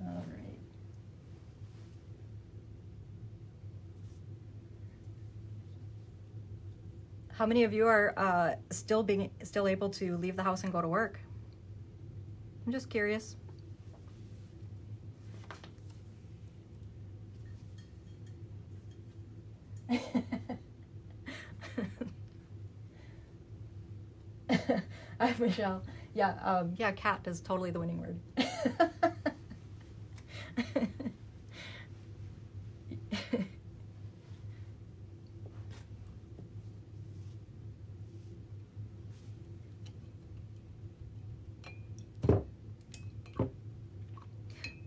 All right. How many of you are still able to leave the house and go to work? I'm just curious. Michelle. Yeah, yeah, cat is totally the winning word.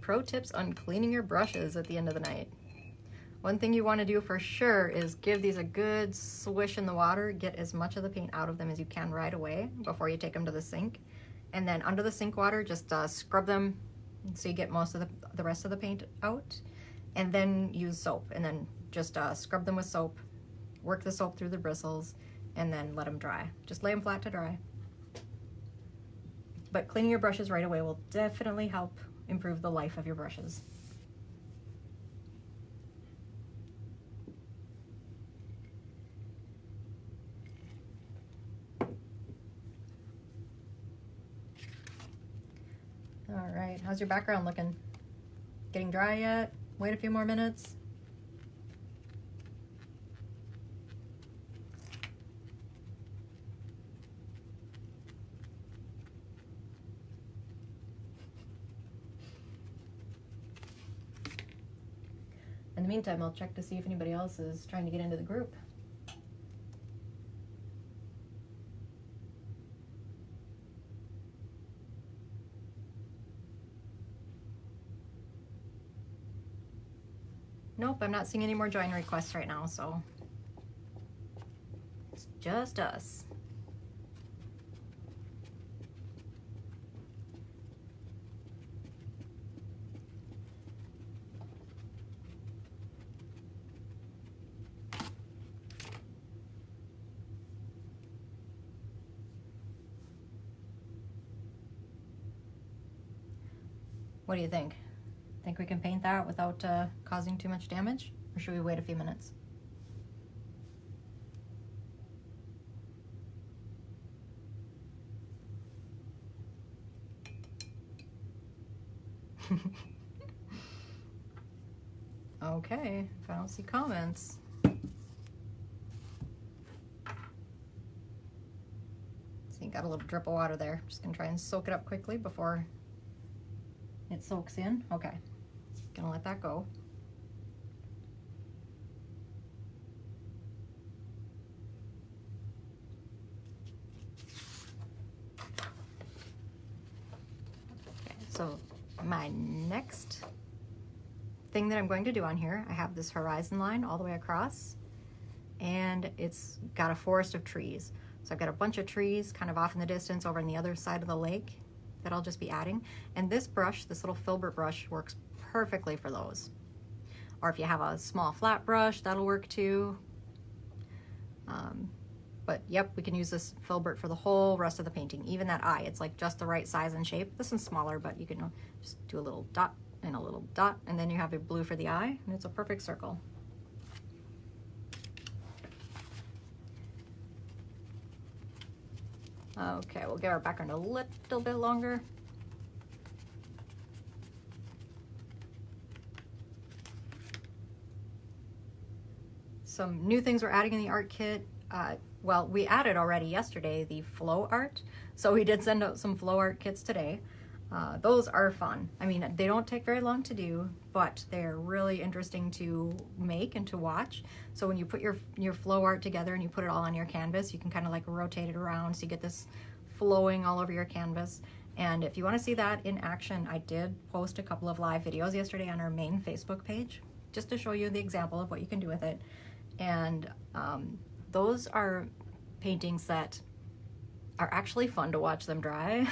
Pro tips on cleaning your brushes at the end of the night. One thing you want to do for sure is give these a good swish in the water. Get as much of the paint out of them as you can right away before you take them to the sink. And then under the sink water, just scrub them so you get most of the rest of the paint out. And then use soap, and then just scrub them with soap. Work the soap through the bristles, and then let them dry. Just lay them flat to dry. But cleaning your brushes right away will definitely help improve the life of your brushes. All right, how's your background looking? Getting dry yet? Wait a few more minutes. In the meantime, I'll check to see if anybody else is trying to get into the group. Nope, I'm not seeing any more join requests right now, so it's just us. What do you think? Think we can paint that without causing too much damage? Or should we wait a few minutes? Okay, if I don't see comments. See, got a little drip of water there. Just gonna try and soak it up quickly before it soaks in. Okay, gonna let that go. Okay, so my next thing that I'm going to do on here, I have this horizon line all the way across, and it's got a forest of trees. So I've got a bunch of trees kind of off in the distance over on the other side of the lake that I'll just be adding. And this brush, this little Filbert brush, works perfectly for those. Or if you have a small flat brush, that'll work too. But yep, we can use this Filbert for the whole rest of the painting. Even that eye, it's like just the right size and shape. This one's smaller, but you can just do a little dot and a little dot, and then you have your blue for the eye, and it's a perfect circle. Okay, we'll give our background a little bit longer. Some new things we're adding in the art kit. Well, we added already yesterday the flow art. So we did send out some flow art kits today. Those are fun. I mean, they don't take very long to do, but they're really interesting to make and to watch. So when you put your flow art together and you put it all on your canvas, you can kind of like rotate it around so you get this flowing all over your canvas. And if you want to see that in action, I did post a couple of live videos yesterday on our main Facebook page, just to show you the example of what you can do with it. And those are paintings that are actually fun to watch them dry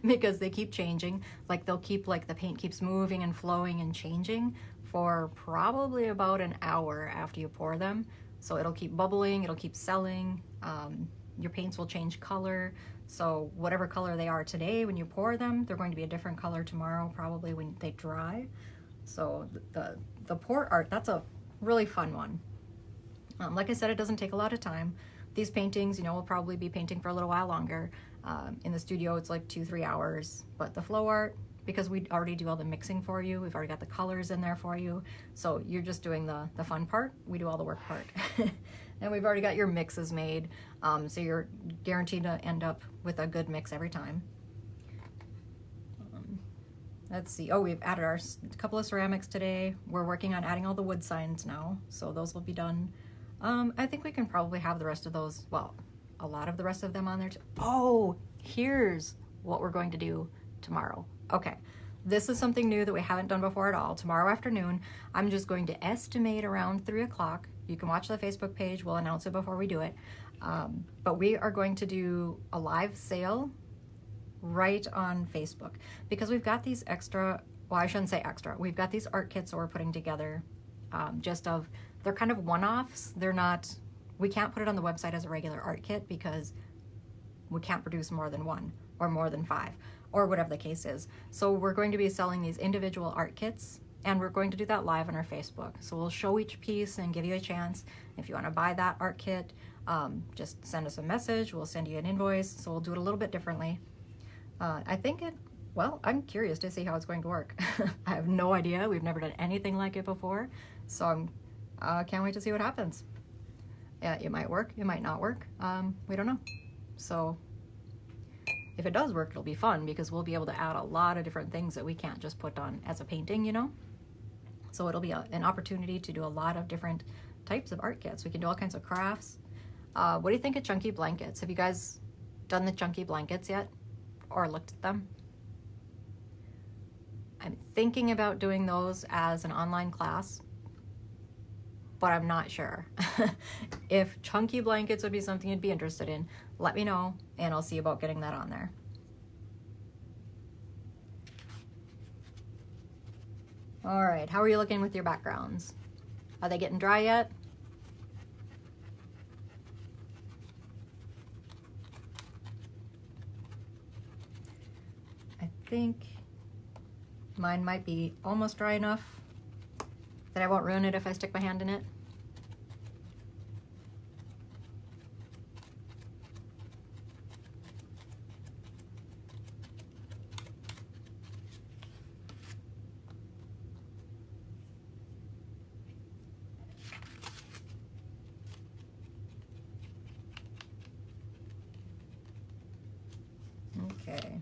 because they keep changing. Like they'll keep, like the paint keeps moving and flowing and changing for probably about an hour after you pour them. So it'll keep bubbling, it'll keep selling. Your paints will change color. So whatever color they are today when you pour them, they're going to be a different color tomorrow, probably when they dry. So the pour art, that's a really fun one. Like I said, it doesn't take a lot of time. these paintings, you know, we'll probably be painting for a little while longer. In the studio, it's like 2-3 hours, but the flow art, because we already do all the mixing for you, we've already got the colors in there for you, so you're just doing the fun part, we do all the work part. And we've already got your mixes made, so you're guaranteed to end up with a good mix every time. Let's see, oh, we've added our couple of ceramics today. We're working on adding all the wood signs now, so those will be done. I think we can probably have the rest of those, well, a lot of the rest of them on there too. Oh, here's what we're going to do tomorrow. Okay, this is something new that we haven't done before at all. Tomorrow afternoon, I'm just going to estimate around 3 o'clock. You can watch the Facebook page, we'll announce it before we do it. But we are going to do a live sale right on Facebook, because we've got these extra, well, I shouldn't say extra, we've got these art kits that we're putting together, they're kind of one-offs. They're not, we can't put it on the website as a regular art kit because we can't produce more than 1 or more than 5 or whatever the case is. So we're going to be selling these individual art kits, and we're going to do that live on our Facebook. So we'll show each piece and give you a chance. If you want to buy that art kit, just send us a message, we'll send you an invoice. So we'll do it a little bit differently. I think well, I'm curious to see how it's going to work. I have no idea. We've never done anything like it before. So I can't wait to see what happens. Yeah, it might work, it might not work. We don't know. So if it does work, it'll be fun because we'll be able to add a lot of different things that we can't just put on as a painting, you know? So it'll be an opportunity to do a lot of different types of art kits. We can do all kinds of crafts. What do you think of chunky blankets? Have you guys done the chunky blankets yet? Or looked at them? I'm thinking about doing those as an online class, but I'm not sure. If chunky blankets would be something you'd be interested in, let me know and I'll see about getting that on there. All right, how are you looking with your backgrounds? Are they getting dry yet? I think mine might be almost dry enough that I won't ruin it if I stick my hand in it. Okay.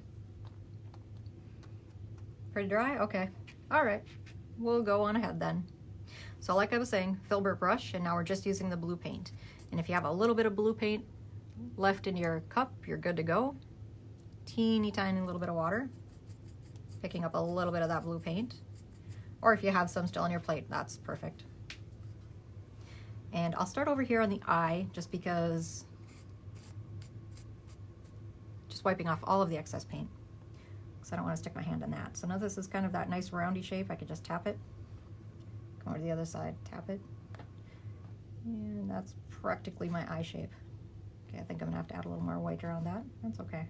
Pretty dry? Okay. All right. We'll go on ahead then. So like I was saying, Filbert brush, and now we're just using the blue paint. And if you have a little bit of blue paint left in your cup, you're good to go. Teeny tiny little bit of water, picking up a little bit of that blue paint. Or if you have some still on your plate, that's perfect. And I'll start over here on the eye, just because, just wiping off all of the excess paint, because I don't want to stick my hand in that. So now this is kind of that nice roundy shape. I could just tap it. Come over to the other side, tap it. And that's practically my eye shape. Okay, I think I'm gonna have to add a little more white around that. That's okay.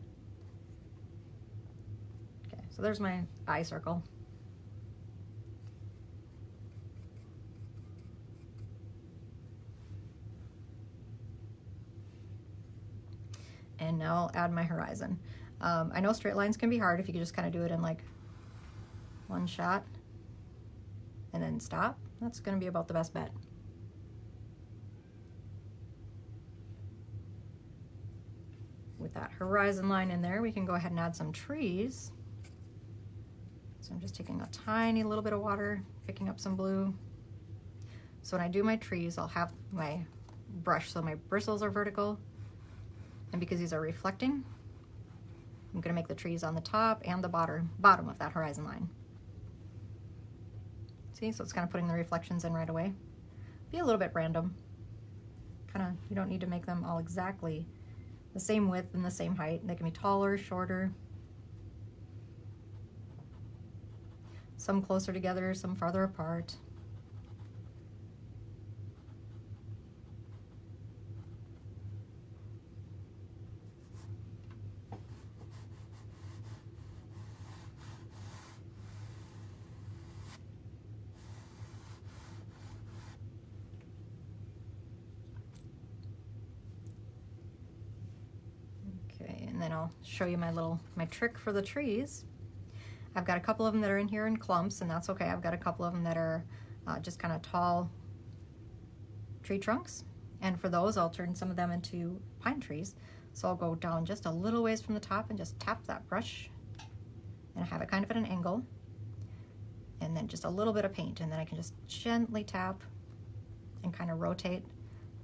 Okay, so there's my eye circle. And now I'll add my horizon. I know straight lines can be hard if you could just kind of do it in like one shot and then stop. That's gonna be about the best bet. With that horizon line in there, we can go ahead and add some trees. So I'm just taking a tiny little bit of water, picking up some blue. So when I do my trees, I'll have my brush so my bristles are vertical. And because these are reflecting, I'm gonna make the trees on the top and the bottom of that horizon line. See, so it's kind of putting the reflections in right away. Be a little bit random. Kind of, you don't need to make them all exactly the same width and the same height. They can be taller, shorter. Some closer together, some farther apart. I'll show you my trick for the trees. I've got a couple of them that are in here in clumps, and that's okay. I've got a couple of them that are just kind of tall tree trunks. And for those, I'll turn some of them into pine trees. So I'll go down just a little ways from the top and just tap that brush and have it kind of at an angle. And then just a little bit of paint, and then I can just gently tap and kind of rotate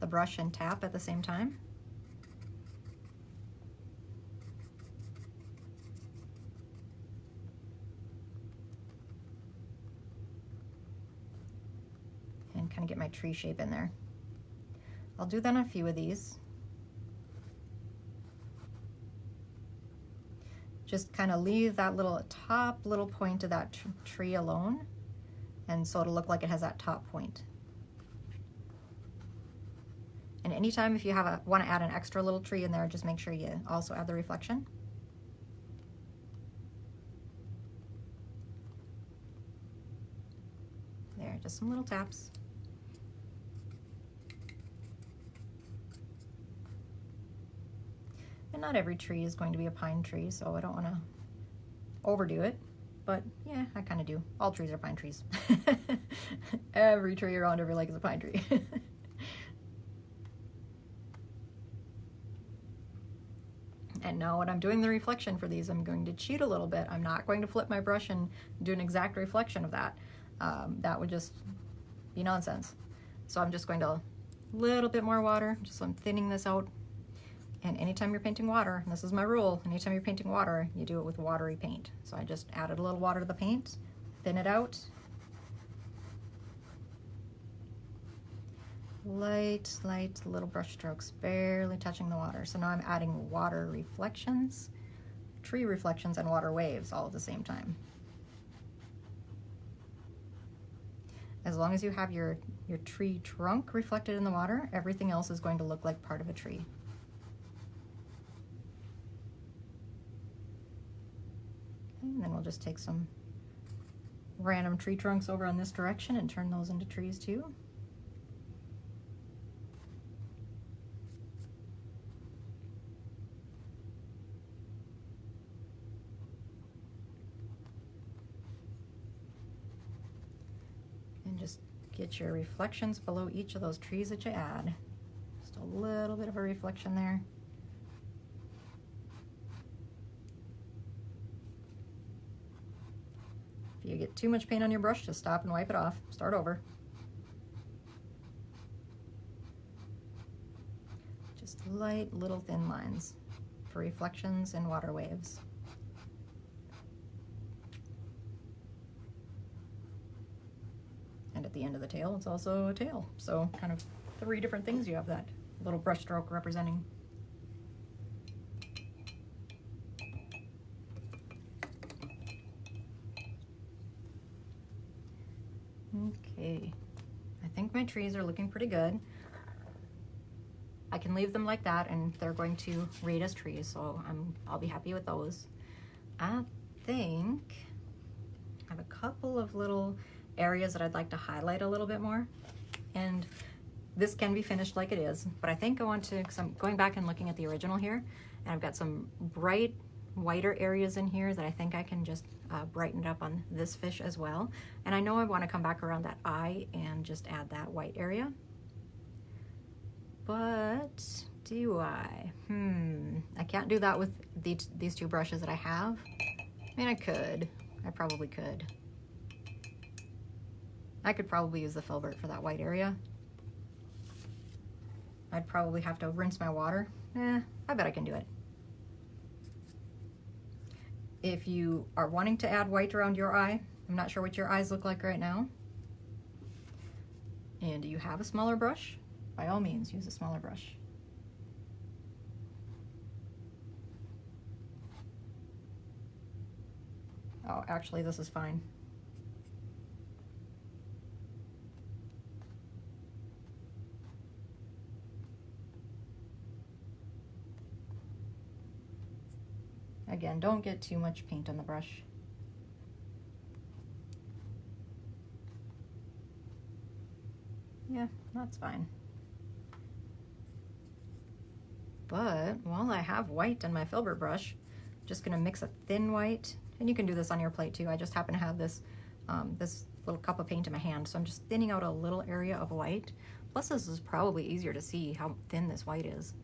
the brush and tap at the same time. And kind of get my tree shape in there. I'll do that on a few of these. Just kind of leave that top little point of that tree alone, and so it'll look like it has that top point. And anytime if you want to add an extra little tree in there, just make sure you also add the reflection. There, just some little taps. And not every tree is going to be a pine tree, so I don't want to overdo it. But yeah, I kind of do. All trees are pine trees. Every tree around every lake is a pine tree. And now when I'm doing the reflection for these, I'm going to cheat a little bit. I'm not going to flip my brush and do an exact reflection of that. That would just be nonsense. So I'm just going to, a little bit more water, just so I'm thinning this out. And anytime you're painting water, and this is my rule, anytime you're painting water, you do it with watery paint. So I just added a little water to the paint, thin it out. Light little brush strokes, barely touching the water. So now I'm adding water reflections, tree reflections, and water waves all at the same time. As long as you have your tree trunk reflected in the water, everything else is going to look like part of a tree. And then we'll just take some random tree trunks over on this direction and turn those into trees too. And just get your reflections below each of those trees that you add. Just a little bit of a reflection there. If you get too much paint on your brush, just stop and wipe it off. Start over. Just light little thin lines for reflections and water waves. And at the end of the tail, it's also a tail. So kind of 3 different things you have that little brush stroke representing. Okay, I think my trees are looking pretty good. I can leave them like that and they're going to read as trees, so I'll be happy with those. I think I have a couple of little areas that I'd like to highlight a little bit more. And this can be finished like it is, but I think I want to, because I'm going back and looking at the original here, and I've got some bright whiter areas in here that I think I can just brighten it up on this fish as well. And I know I want to come back around that eye and just add that white area. But do I? I can't do that with these 2 brushes that I have. I mean, I could. I probably could. I could probably use the Filbert for that white area. I'd probably have to rinse my water. I bet I can do it. If you are wanting to add white around your eye, I'm not sure what your eyes look like right now, and you have a smaller brush, by all means use a smaller brush. Oh, actually this is fine. Again, don't get too much paint on the brush. Yeah, that's fine. But while I have white in my Filbert brush, I'm just gonna mix a thin white, and you can do this on your plate too. I just happen to have this, this little cup of paint in my hand, so I'm just thinning out a little area of white. Plus this is probably easier to see how thin this white is.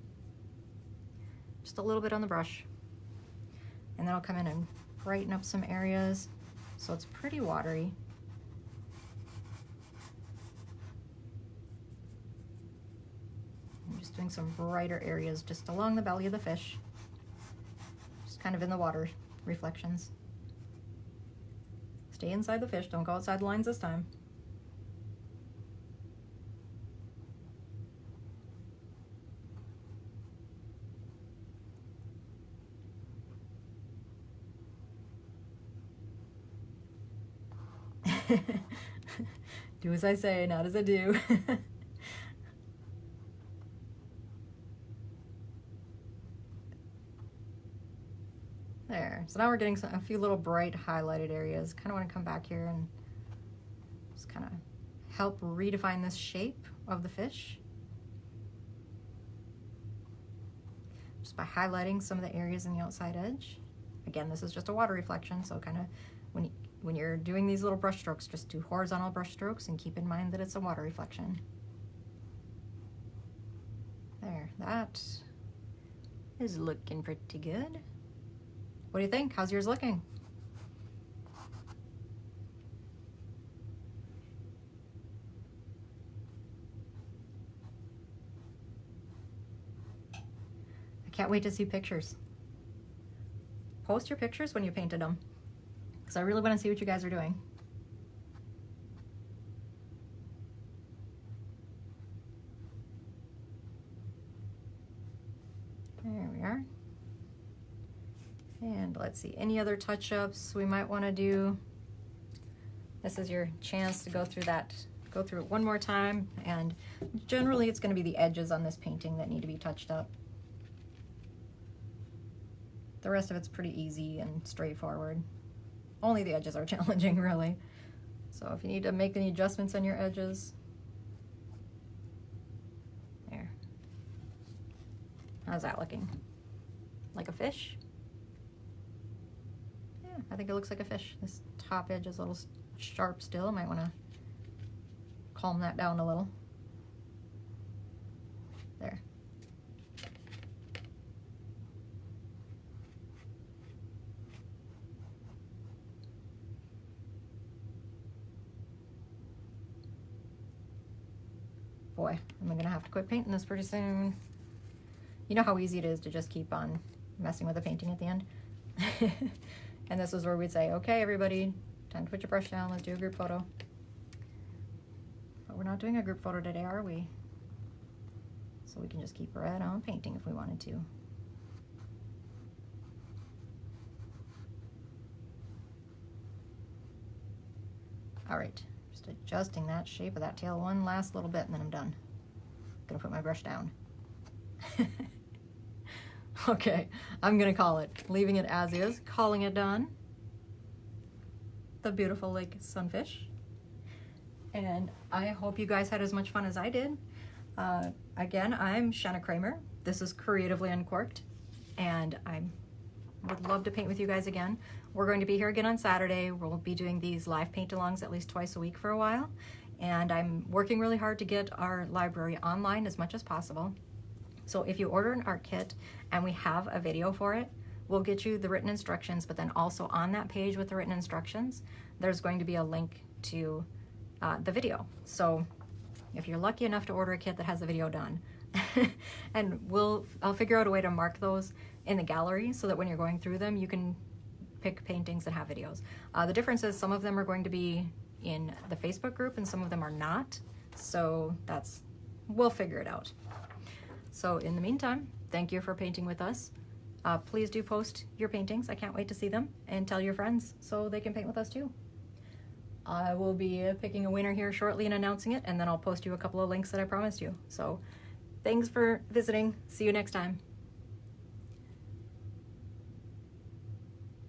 Just a little bit on the brush. And then I'll come in and brighten up some areas so it's pretty watery. I'm just doing some brighter areas just along the belly of the fish. Just kind of in the water reflections. Stay inside the fish, don't go outside the lines this time. Do as I say, not as I do. There. So now we're getting a few little bright highlighted areas. Kind of want to come back here and just kind of help redefine this shape of the fish. Just by highlighting some of the areas in the outside edge. Again, this is just a water reflection, so kind of when you're doing these little brush strokes, just do horizontal brush strokes and keep in mind that it's a water reflection. There, that is looking pretty good. What do you think? How's yours looking? I can't wait to see pictures. Post your pictures when you painted them, because I really want to see what you guys are doing. There we are. And let's see, any other touch-ups we might want to do. This is your chance to go through it one more time, and generally it's going to be the edges on this painting that need to be touched up. The rest of it's pretty easy and straightforward. Only the edges are challenging, really. So if you need to make any adjustments on your edges, there. How's that looking? Like a fish? Yeah, I think it looks like a fish. This top edge is a little sharp still. I might want to calm that down a little. There. Boy, I'm gonna have to quit painting this pretty soon. You know how easy it is to just keep on messing with the painting at the end? And this is where we'd say, okay, everybody, time to put your brush down, let's do a group photo. But we're not doing a group photo today, are we? So we can just keep right on painting if we wanted to. All right. Just adjusting that shape of that tail one last little bit and then I'm done. Gonna put my brush down. Okay, I'm gonna call it. Leaving it as is, calling it done. The beautiful lake sunfish. And I hope you guys had as much fun as I did. Again, I'm Shanna Cramer. This is Creatively Uncorked. And I would love to paint with you guys again. We're going to be here again on Saturday. We'll be doing these live paint-alongs at least twice a week for a while. And I'm working really hard to get our library online as much as possible. So if you order an art kit and we have a video for it, we'll get you the written instructions, but then also on that page with the written instructions, there's going to be a link to the video. So if you're lucky enough to order a kit that has the video done, and I'll figure out a way to mark those in the gallery so that when you're going through them, you can pick paintings that have videos. The difference is some of them are going to be in the Facebook group and some of them are not. So we'll figure it out. So in the meantime, thank you for painting with us. Please do post your paintings. I can't wait to see them, and tell your friends so they can paint with us too. I will be picking a winner here shortly and announcing it, and then I'll post you a couple of links that I promised you. So thanks for visiting. See you next time.